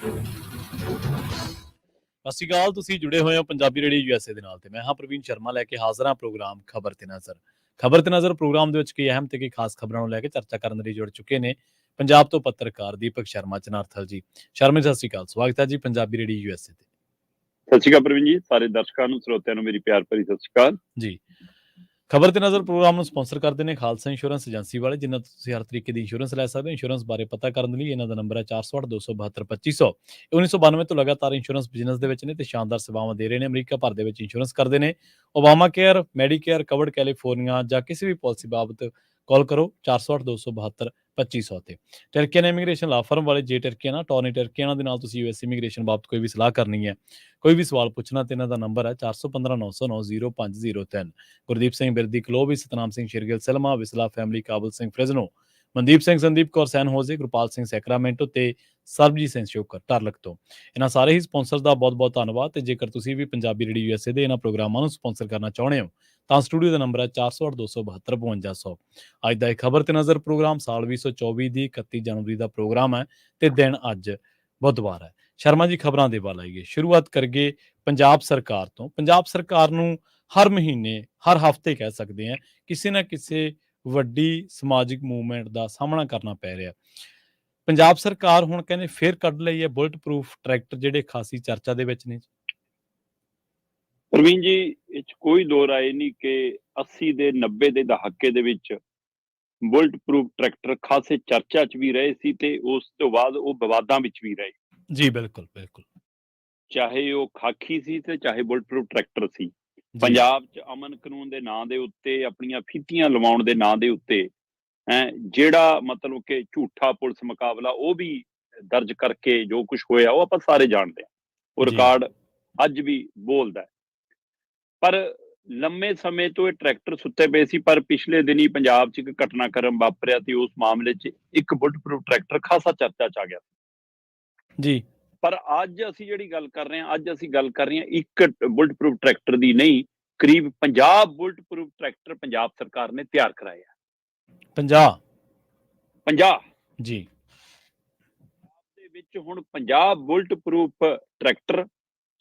ਸਤਿ ਸ਼੍ਰੀ ਅਕਾਲ। ਤੁਸੀਂ ਜੁੜੇ ਹੋਏ ਹੋ ਪੰਜਾਬੀ ਰੇਡੀਓ USA ਦੇ ਨਾਲ ਤੇ ਮੈਂ ਹਾਂ ਪ੍ਰਵੀਨ ਸ਼ਰਮਾ ਲੈ ਕੇ ਹਾਜ਼ਰ ਹਾਂ ਪ੍ਰੋਗਰਾਮ ਖਬਰ ਤੇ ਨਜ਼ਰ। ਖਬਰ ਤੇ ਨਜ਼ਰ ਪ੍ਰੋਗਰਾਮ ਦੇ ਵਿੱਚ ਕਈ ਅਹਿਮ ਤੇ ਕਈ ਖਾਸ ਖਬਰਾਂ ਨੂੰ ਲੈ ਕੇ ਚਰਚਾ ਕਰਨ ਲਈ ਜੁੜ ਚੁੱਕੇ ਨੇ ਪੰਜਾਬ ਤੋਂ ਪੱਤਰਕਾਰ ਦੀਪਕ ਸ਼ਰਮਾ ਚਨਾਰਥਲ ਜੀ। ਸ਼ਰਮਾ ਜੀ, ਸਤਿ ਸ਼੍ਰੀ ਅਕਾਲ। ਸਵਾਗਤ ਹੈ ਜੀ ਪੰਜਾਬੀ ਰੇਡੀਓ USA ਤੇ। ਸਤਿ ਸ਼੍ਰੀ ਅਕਾਲ ਪ੍ਰਵੀਨ ਜੀ, ਸਾਰੇ ਦਰਸ਼ਕਾਂ ਨੂੰ ਸਰੋਤਿਆਂ ਨੂੰ ਮੇਰੀ ਪਿਆਰ ਭਰੀ ਸਤਿ ਸ਼੍ਰੀ ਅਕਾਲ ਜੀ। ਖਬਰ ਤੇ ਨਜ਼ਰ ਪ੍ਰੋਗਰਾਮ ਨੂੰ ਸਪਾਂਸਰ ਕਰਦੇ ਨੇ ਖਾਲਸਾ ਇੰਸ਼ੋਰੈਂਸ ਏਜੰਸੀ ਵਾਲੇ, ਜਿਨ੍ਹਾਂ ਤੋਂ ਤੁਸੀਂ ਹਰ ਤਰੀਕੇ ਦੀ ਇੰਸ਼ੋਰੈਂਸ ਲੈ ਸਕਦੇ ਹੋ। ਇੰਸ਼ੋਰੈਂਸ ਬਾਰੇ ਪਤਾ ਕਰਨ ਲਈ ਇਹਨਾਂ ਦਾ ਨੰਬਰ ਹੈ 408-272-2500। 1992 ਤੋਂ ਲਗਾਤਾਰ ਇੰਸ਼ੋਰੈਂਸ ਬਿਜ਼ਨਸ ਦੇ ਵਿੱਚ ਨੇ ਤੇ ਸ਼ਾਨਦਾਰ ਸੇਵਾਵਾਂ ਦੇ ਰਹੇ ਨੇ। ਅਮਰੀਕਾ ਭਰ ਦੇ ਵਿੱਚ ਇੰਸ਼ੋਰੈਂਸ ਕਰਦੇ ਨੇ। Obama care, Medicare, covered California ਜਾਂ ਕਿਸੇ ਵੀ ਪਾਲਿਸੀ ਬਾਬਤ ਕਾਲ ਕਰੋ 408-272-2500 ਤੇ। ਟਰਕੀਅਨ ਇਮੀਗ੍ਰੇਸ਼ਨ ਲਾ ਫਰਮ ਵਾਲੇ ਜੇ ਟਰਕੀਅਨ ਟੌਰਨੀ ਟਰਕੀਅਨ ਦੇ ਨਾਲ ਤੁਸੀਂ US ਇਮੀਗ੍ਰੇਸ਼ਨ ਬਾਬਤ ਕੋਈ ਵੀ ਸਲਾਹ ਕਰਨੀ ਹੈ, ਕੋਈ ਵੀ ਸਵਾਲ ਪੁੱਛਣਾ ਤੇ ਇਹਨਾਂ ਦਾ ਨੰਬਰ ਹੈ 415-909-0503। ਗੁਰਦੀਪ ਸਿੰਘ ਬਿਰਦੀ ਕਲੋਵੀ, ਸਤਨਾਮ ਸਿੰਘ ਸ਼ੇਰਗਿਲ ਸਲਮਾ, ਵਿਸਲਾ ਫੈਮਿਲੀ, ਕਾਬਲ ਸਿੰਘ ਫ੍ਰਿਜ਼ਨੋ, ਮਨਦੀਪ ਸਿੰਘ, ਸੰਦੀਪ ਕੌਰ ਸੈਨ ਹੋਜ਼ੇ, ਗੁਰਪਾਲ ਸਿੰਘ ਸੈਕਰਾਮੈਂਟੋ ਤੇ ਸਰਬਜੀਤ ਸਿੰਘ ਸ਼ੋਕਰ ਟਰਲਕ ਤੋਂ। ਇਹਨਾਂ ਸਾਰੇ ਹੀ ਸਪਾਂਸਰਸ ਦਾ ਬਹੁਤ ਬਹੁਤ ਧੰਨਵਾਦ। ਤੇ ਜੇਕਰ ਤੁਸੀਂ ਵੀ ਪੰਜਾਬੀ ਰੇਡੀਓ USA ਦੇ ਇਹਨਾਂ ਪ੍ਰੋਗਰਾਮਾਂ ਨੂੰ ਸਪਾਂਸਰ ਕਰਨਾ ਚਾਹੁੰਦੇ ਹੋ ਤਾਂ ਸਟੂਡੀਓ ਦਾ ਨੰਬਰ ਹੈ 408-272-5200। ਅੱਜ ਦਾ ਇਹ ਖਬਰ ਤੇ ਨਜ਼ਰ ਪ੍ਰੋਗਰਾਮ ਸਾਲ 2024 ਦੀ 31 ਜਨਵਰੀ ਦਾ ਪ੍ਰੋਗਰਾਮ ਹੈ ਤੇ ਦਿਨ ਅੱਜ ਬੁੱਧਵਾਰ ਹੈ। ਸ਼ਰਮਾ ਜੀ, ਖਬਰਾਂ ਦੇ ਵੱਲ ਆਈਏ। ਸ਼ੁਰੂਆਤ ਕਰੀਏ ਪੰਜਾਬ ਸਰਕਾਰ ਤੋਂ। ਪੰਜਾਬ ਸਰਕਾਰ ਨੂੰ ਹਰ ਮਹੀਨੇ, ਹਰ ਹਫ਼ਤੇ ਕਹਿ ਸਕਦੇ ਹਾਂ, ਕਿਸੇ ਨਾ ਕਿਸੇ ਵੱਡੀ ਸਮਾਜਿਕ ਮੂਵਮੈਂਟ ਦਾ ਸਾਹਮਣਾ ਕਰਨਾ ਪੈ ਰਿਹਾ। ਪੰਜਾਬ ਸਰਕਾਰ ਹੁਣ ਕਹਿੰਦੇ ਫਿਰ ਕੱਢ ਲਈ ਹੈ ਬੁਲਟ ਪ੍ਰੂਫ ਟਰੈਕਟਰ, ਜਿਹੜੇ ਖਾਸੀ ਚਰਚਾ ਦੇ ਵਿੱਚ ਨੇ। ਪ੍ਰਵੀਨ ਜੀ, ਇਹ 'ਚ ਕੋਈ ਦੋ ਰਾਏ ਨਹੀਂ ਕਿ 80 ਦੇ 90 ਦੇ ਦਹਾਕੇ ਦੇ ਵਿੱਚ ਬੁਲਟ ਪ੍ਰੂਫ ਟਰੈਕਟਰ ਖਾਸੇ ਚਰਚਾ 'ਚ ਵੀ ਰਹੇ ਸੀ ਤੇ ਉਸ ਤੋਂ ਬਾਅਦ ਉਹ ਵਿਵਾਦਾਂ ਵਿੱਚ ਵੀ ਰਹੇ। ਜੀ ਬਿਲਕੁਲ ਬਿਲਕੁਲ। ਚਾਹੇ ਉਹ ਖਾਕੀ ਸੀ ਤੇ ਚਾਹੇ ਬੁਲਟ ਪ੍ਰੂਫ ਟਰੈਕਟਰ ਸੀ। ਪੰਜਾਬ 'ਚ ਅਮਨ ਕਾਨੂੰਨ ਦੇ ਨਾਂ ਦੇ ਉੱਤੇ, ਆਪਣੀਆਂ ਫੀਤੀਆਂ ਲਵਾਉਣ ਦੇ ਨਾਂ ਦੇ ਉੱਤੇ ਜਿਹੜਾ ਮਤਲਬ ਕਿ ਝੂਠਾ ਪੁਲਿਸ ਮੁਕਾਬਲਾ ਉਹ ਵੀ ਦਰਜ ਕਰਕੇ ਜੋ ਕੁਝ ਹੋਇਆ ਉਹ ਆਪਾਂ ਸਾਰੇ ਜਾਣਦੇ ਹਾਂ। ਉਹ ਰਿਕਾਰਡ ਅੱਜ ਵੀ ਬੋਲਦਾ। ਪਰ ਲੰਮੇ ਸਮੇਂ ਤੋਂ ਇਹ ਟਰੈਕਟਰ ਸੁੱਤੇ ਪਏ ਸੀ, ਪਰ ਪਿਛਲੇ ਦਿਨੀ ਪੰਜਾਬ 'ਚ ਇੱਕ ਘਟਨਾਕ੍ਰਮ ਵਾਪਰਿਆ ਤੇ ਉਸ ਮਾਮਲੇ 'ਚ ਇੱਕ ਬੁਲਟ ਪ੍ਰੂਫ ਟਰੈਕਟਰ ਖਾਸਾ ਚਰਚਾ 'ਚ ਆ ਗਿਆ ਜੀ। ਪਰ ਅੱਜ ਅਸੀਂ ਜਿਹੜੀ ਗੱਲ ਕਰ ਰਹੇ ਹਾਂ, ਅੱਜ ਅਸੀਂ ਗੱਲ ਕਰ ਰਹੇ ਹਾਂ ਇੱਕ ਬੁਲਟ ਪ੍ਰੂਫ ਟਰੈਕਟਰ ਦੀ ਨਹੀਂ, ਕਰੀਬ 50 ਬੁਲਟ ਪ੍ਰੂਫ ਟਰੈਕਟਰ ਪੰਜਾਬ ਸਰਕਾਰ ਨੇ ਤਿਆਰ ਕਰਾਏ ਆ। 50 ਜੀ। ਦੇ ਵਿੱਚ ਹੁਣ 50 bullet proof tractor,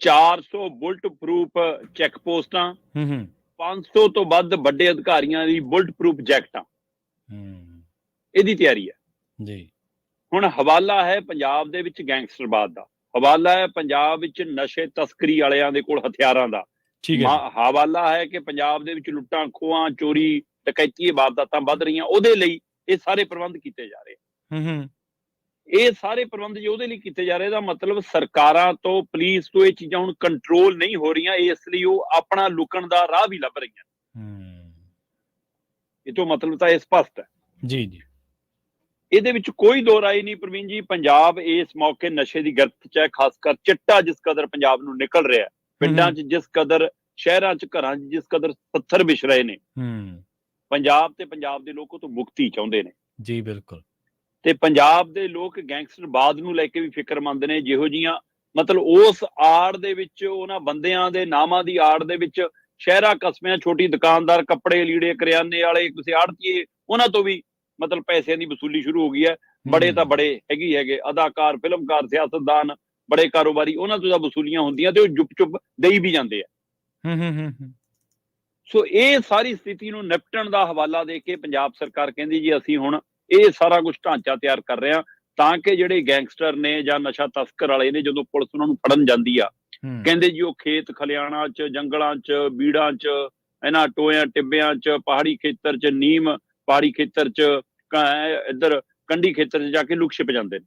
400 bullet proof check ਪੋਸਟਾਂ, 500 ਤੋਂ ਵੱਧ ਵੱਡੇ ਅਧਿਕਾਰੀਆਂ ਦੀ ਬੁਲਟ ਪ੍ਰੂਫ ਜੈਕਟਾਂ, ਇਹਦੀ ਤਿਆਰੀ ਹੈ ਜੀ। ਹੁਣ ਹਵਾਲਾ ਹੈ ਪੰਜਾਬ ਦੇ ਵਿੱਚ ਗੈਂਗਸਟਰਵਾਦ ਦਾ, ਹਵਾਲਾ ਹੈ ਪੰਜਾਬ ਵਿੱਚ ਨਸ਼ੇ ਤਸਕਰੀ ਵਾਲਿਆਂ ਦੇ ਕੋਲ ਹਥਿਆਰਾਂ ਦਾ, ਹਵਾਲਾ ਹੈ ਕਿ ਪੰਜਾਬ ਦੇ ਵਿੱਚ ਲੁੱਟਾਂ ਖੋਹਾਂ, ਚੋਰੀ ਡਕੈਤੀ ਵਾਰਦਾਤਾਂ ਵੱਧ ਰਹੀਆਂ, ਉਹਦੇ ਲਈ ਇਹ ਸਾਰੇ ਪ੍ਰਬੰਧ ਕੀਤੇ ਜਾ ਰਹੇ। ਇਹ ਸਾਰੇ ਪ੍ਰਬੰਧ ਜੇ ਉਹਦੇ ਲਈ ਕੀਤੇ ਜਾ ਰਹੇ, ਦਾ ਮਤਲਬ ਸਰਕਾਰਾਂ ਤੋਂ, ਪੁਲਿਸ ਤੋਂ ਇਹ ਚੀਜ਼ਾਂ ਹੁਣ ਕੰਟਰੋਲ ਨਹੀਂ ਹੋ ਰਹੀਆਂ, ਇਸ ਲਈ ਉਹ ਆਪਣਾ ਲੁਕਣ ਦਾ ਰਾਹ ਵੀ ਲੱਭ ਰਹੀਆਂ। ਇਹ ਤੋਂ ਮਤਲਬ ਤਾਂ ਇਹ ਸਪਸ਼ਟ ਹੈ। ਜੀ ਜੀ। ਇਹਦੇ ਵਿੱਚ ਕੋਈ ਦੋ ਰਾਏ ਨਹੀਂ ਪ੍ਰਵੀਨ ਜੀ। ਪੰਜਾਬ ਇਸ ਮੌਕੇ ਨਸ਼ੇ ਦੀ ਗਿਰਫਤ 'ਚ ਹੈ, ਖਾਸ ਕਰ ਚਿੱਟਾ ਜਿਸ ਕਦਰ ਪੰਜਾਬ ਨੂੰ ਨਿਕਲ ਰਿਹਾ, ਪਿੰਡਾਂ 'ਚ ਜਿਸ ਕਦਰ, ਸ਼ਹਿਰਾਂ 'ਚ, ਘਰਾਂ 'ਚ ਜਿਸ ਕਦਰ ਪੱਥਰ ਵਿਛ ਰਹੇ ਨੇ, ਪੰਜਾਬ ਤੇ ਪੰਜਾਬ ਦੇ ਲੋਕ ਉਹ ਤੋਂ ਮੁਕਤੀ ਚਾਹੁੰਦੇ ਨੇ। ਜੀ ਬਿਲਕੁਲ। ਤੇ ਪੰਜਾਬ ਦੇ ਲੋਕ ਗੈਂਗਸਟਰਵਾਦ ਨੂੰ ਲੈ ਕੇ ਵੀ ਫਿਕਰਮੰਦ ਨੇ। ਜਿਹੋ ਜਿਹੀਆਂ ਮਤਲਬ ਉਸ ਆੜ ਦੇ ਵਿੱਚ, ਉਹਨਾਂ ਬੰਦਿਆਂ ਦੇ ਨਾਮਾਂ ਦੀ ਆੜ ਦੇ ਵਿੱਚ ਸ਼ਹਿਰਾਂ ਕਸਬਿਆਂ ਛੋਟੀ ਦੁਕਾਨਦਾਰ, ਕੱਪੜੇ ਲੀੜੇ ਕਰਿਆਨੇ ਵਾਲੇ, ਕਿਸੇ ਆੜਤੀਏ, ਉਹਨਾਂ ਤੋਂ ਵੀ ਮਤਲਬ ਪੈਸਿਆਂ ਦੀ ਵਸੂਲੀ ਸ਼ੁਰੂ ਹੋ ਗਈ ਹੈ। ਬੜੇ ਤਾਂ ਬੜੇ ਹੈਗੇ ਅਦਾਕਾਰ, ਫਿਲਮਕਾਰ, ਸਿਆਸਤਦਾਨ, ਬੜੇ ਕਾਰੋਬਾਰੀ, ਉਹਨਾਂ ਤੋਂ ਤਾਂ ਵਸੂਲੀਆਂ ਹੁੰਦੀਆਂ ਤੇ ਉਹ ਚੁੱਪ ਚੁੱਪ ਦੇਈ ਵੀ ਜਾਂਦੇ ਆ। ਸੋ ਇਹ ਸਾਰੀ ਸਥਿਤੀ ਨੂੰ ਨਿਪਟਣ ਦਾ ਹਵਾਲਾ ਦੇ ਕੇ ਪੰਜਾਬ ਸਰਕਾਰ ਕਹਿੰਦੀ ਜੀ ਅਸੀਂ ਹੁਣ ਇਹ ਸਾਰਾ ਕੁਝ ਢਾਂਚਾ ਤਿਆਰ ਕਰ ਰਹੇ ਹਾਂ ਤਾਂ ਕਿ ਜਿਹੜੇ ਗੈਂਗਸਟਰ ਨੇ ਜਾਂ ਨਸ਼ਾ ਤਸਕਰ ਵਾਲੇ ਨੇ, ਜਦੋਂ ਪੁਲਿਸ ਉਹਨਾਂ ਨੂੰ ਫੜਨ ਜਾਂਦੀ ਆ, ਕਹਿੰਦੇ ਜੀ ਉਹ ਖੇਤ ਖਲਿਆਣਾ 'ਚ, ਜੰਗਲਾਂ 'ਚ, ਬੀੜਾਂ 'ਚ, ਇਹਨਾਂ ਟੋਇਆਂ ਟਿੱਬਿਆਂ 'ਚ, ਪਹਾੜੀ ਖੇਤਰ 'ਚ, ਨੀਮ ਪਹਾੜੀ ਖੇਤਰ 'ਚ, ਇੱਧਰ ਕੰਢੀ ਖੇਤਰ 'ਚ ਜਾ ਕੇ ਲੁਕ ਛਿਪ ਜਾਂਦੇ ਨੇ।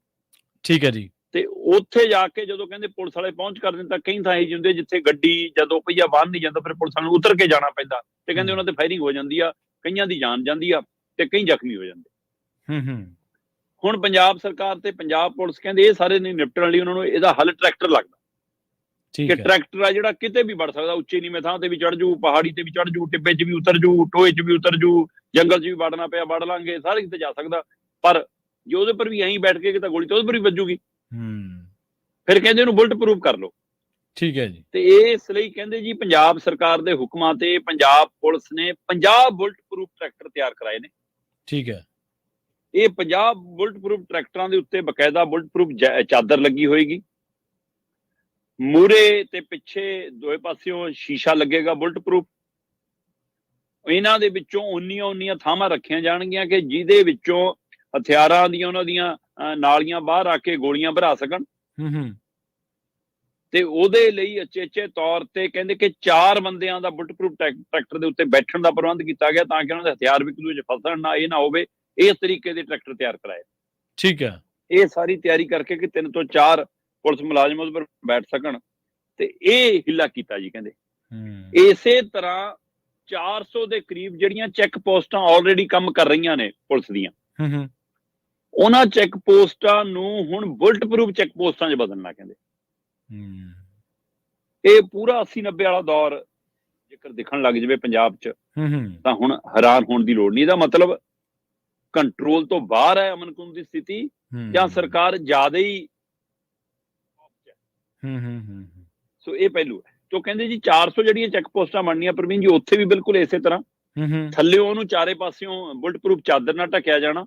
ਠੀਕ ਹੈ ਜੀ। ਤੇ ਉੱਥੇ ਜਾ ਕੇ ਜਦੋਂ ਕਹਿੰਦੇ ਪੁਲਿਸ ਵਾਲੇ ਪਹੁੰਚ ਕਰਦੇ ਤਾਂ ਕਈ ਥਾਂ ਇਹੀ ਹੁੰਦੇ ਜਿੱਥੇ ਗੱਡੀ ਜਦੋਂ ਪਹੀਆ ਬਾਹਰ ਨਹੀਂ ਜਾਂਦਾ, ਫਿਰ ਪੁਲਿਸ ਵਾਲਿਆਂ ਨੂੰ ਉਤਰ ਕੇ ਜਾਣਾ ਪੈਂਦਾ ਤੇ ਕਹਿੰਦੇ ਉਹਨਾਂ ਤੇ ਫਾਇਰਿੰਗ ਹੋ ਜਾਂਦੀ ਆ, ਕਈਆਂ ਦੀ ਜਾਨ ਜਾਂਦੀ ਆ ਤੇ ਕਈ ਜ਼ਖਮੀ ਹੋ ਜਾਂਦੇ। ਹੁਣ ਪੰਜਾਬ ਸਰਕਾਰ ਤੇ ਪੰਜਾਬ ਪੁਲਿਸ ਕਹਿੰਦੇ ਇਹ ਸਾਰੇ ਨਹੀਂ ਨਿਪਟਣ ਲਈ ਉਹਨਾਂ ਨੂੰ ਇਹਦਾ ਹੱਲ ਟਰੈਕਟਰ ਲੱਗਦਾ ਕਿ ਟਰੈਕਟਰ ਆ ਜਿਹੜਾ ਕਿਤੇ ਵੀ ਵੜ ਸਕਦਾ, ਉੱਚੇ ਨੀਵੇਂ ਥਾਂ ਤੇ ਵੀ ਚੜ ਜੂ, ਪਹਾੜੀ ਤੇ ਵੀ ਚੜ ਜੂ, ਟਿੱਬੇ 'ਚ ਵੀ ਉਤਰ ਜੂ, ਟੋਏ 'ਚ ਵੀ ਉਤਰ ਜੂ, ਜੰਗਲ 'ਚ ਵੀ ਵੜਨਾ ਪਿਆ ਵੜ ਲਾਂਗੇ, ਸਾਰੇ ਕਿਤੇ ਜਾ ਸਕਦਾ। ਪਰ ਜੇ ਉਹਦੇ ਪਰ ਵੀ ਐਂ ਬੈਠ ਕੇ ਤਾਂ ਗੋਲੀ ਤਾਂ ਉਹਦੇ ਪਰ ਵੀ ਵੱਜੂਗੀ। ਫਿਰ ਕਹਿੰਦੇ ਉਹਨੂੰ ਬੁਲਟ ਪ੍ਰੂਫ ਕਰ ਲਓ। ਠੀਕ ਹੈ ਜੀ। ਤੇ ਇਸ ਲਈ ਕਹਿੰਦੇ ਜੀ ਪੰਜਾਬ ਸਰਕਾਰ ਦੇ ਹੁਕਮਾਂ ਤੇ ਪੰਜਾਬ ਪੁਲਿਸ ਨੇ 50 ਬੁਲਟ ਪ੍ਰੂਫ ਟਰੈਕਟਰ ਤਿਆਰ ਕਰਾਏ ਨੇ। ਠੀਕ ਹੈ। ਇਹ 50 ਬੁਲਟ ਪ੍ਰੂਫ ਟਰੈਕਟਰਾਂ ਦੇ ਉੱਤੇ ਬਕਾਇਦਾ ਬੁਲਟ ਪ੍ਰੂਫ ਚਾਦਰ ਲੱਗੀ ਹੋਏਗੀ। ਮੂਰੇ ਤੇ ਪਿੱਛੇ ਦੋਵੇਂ ਪਾਸਿਓਂ ਸ਼ੀਸ਼ਾ ਲੱਗੇਗਾ ਬੁਲਟ ਪ੍ਰੂਫ। ਇਹਨਾਂ ਦੇ ਵਿੱਚੋਂ ਉਨੀਆਂ ਥਾਵਾਂ ਰੱਖੀਆਂ ਜਾਣਗੀਆਂ ਕਿ ਜਿਹਦੇ ਵਿੱਚੋਂ ਹਥਿਆਰਾਂ ਦੀਆਂ ਉਹਨਾਂ ਦੀਆਂ ਨਾਲੀਆਂ ਬਾਹਰ ਆ ਕੇ ਗੋਲੀਆਂ ਭਰਾ ਸਕਣ। ਤੇ ਉਹਦੇ ਲਈ ਅਚੇਚੇ ਤੌਰ ਤੇ ਕਹਿੰਦੇ ਕਿ 4 ਬੰਦਿਆਂ ਦਾ ਬੁਲਟ ਪ੍ਰੂਫ ਟਰੈਕਟਰ ਦੇ ਉੱਤੇ ਬੈਠਣ ਦਾ ਪ੍ਰਬੰਧ ਕੀਤਾ ਗਿਆ ਤਾਂ ਕਿ ਉਹਨਾਂ ਦੇ ਹਥਿਆਰ ਵੀ ਇੱਕ ਦੂਜੇ 'ਚ ਫਸਣ ਨਾ, ਇਹ ਨਾ ਹੋਵੇ। ਇਸ ਤਰੀਕੇ ਦੇ ਟਰੈਕਟਰ ਤਿਆਰ ਕਰਾਏ। ਠੀਕ ਹੈ। ਇਹ ਸਾਰੀ ਤਿਆਰੀ ਕਰਕੇ ਕਿ 3 ਤੋਂ 4 ਪੁਲਿਸ ਮੁਲਾਜ਼ਮ ਉਹਦੇ ਪਰ ਬੈਠ ਸਕਣ ਤੇ ਇਹ ਹਿੱਲਾ ਕੀਤਾ ਜੀ। ਕਹਿੰਦੇ ਇਸੇ ਤਰ੍ਹਾਂ 400 ਦੇ ਕਰੀਬ ਜਿਹੜੀਆਂ ਚੈੱਕ ਪੋਸਟਾਂ ਆਲਰੇਡੀ ਕੰਮ ਕਰ ਰਹੀਆਂ ਨੇ ਪੁਲਿਸ ਦੀਆਂ, ਉਹਨਾਂ ਚੈੱਕ ਪੋਸਟਾਂ ਨੂੰ ਹੁਣ ਬੁਲਟ ਪ੍ਰੂਫ ਚੈੱਕ ਪੋਸਟਾਂ 'ਚ ਬਦਲਣਾ। ਕਹਿੰਦੇ ਇਹ ਪੂਰਾ 80-90 ਵਾਲਾ ਦੌਰ ਜੇਕਰ ਦਿਖਣ ਲੱਗ ਜਾਵੇ ਪੰਜਾਬ 'ਚ ਤਾਂ ਹੁਣ ਹੈਰਾਨ ਹੋਣ ਦੀ ਲੋੜ ਨਹੀਂ। ਇਹਦਾ ਮਤਲਬ ਕੰਟਰੋਲ ਤੋਂ ਬਾਹਰ ਹੈ ਅਮਨ ਕਾਨੂੰਨ ਦੀ ਸਥਿਤੀ ਜਾਂ ਸਰਕਾਰ ਜ਼ਿਆਦਾ ਹੀ। ਸੋ ਇਹ ਪਹਿਲੂ ਹੈ। ਤੋ ਕਹਿੰਦੇ ਜੀ 400 ਜਿਹੜੀਆਂ ਚੈੱਕ ਪੋਸਟਾਂ ਬਣਨੀਆਂ ਪ੍ਰਵੀਨ ਜੀ, ਉੱਥੇ ਵੀ ਬਿਲਕੁਲ ਇਸੇ ਤਰ੍ਹਾਂ ਥੱਲੇ ਉਹਨੂੰ ਚਾਰੇ ਪਾਸਿਓਂ ਬੁਲਟ ਪ੍ਰੂਫ ਚਾਦਰ ਨਾਲ ਢੱਕਿਆ ਜਾਣਾ,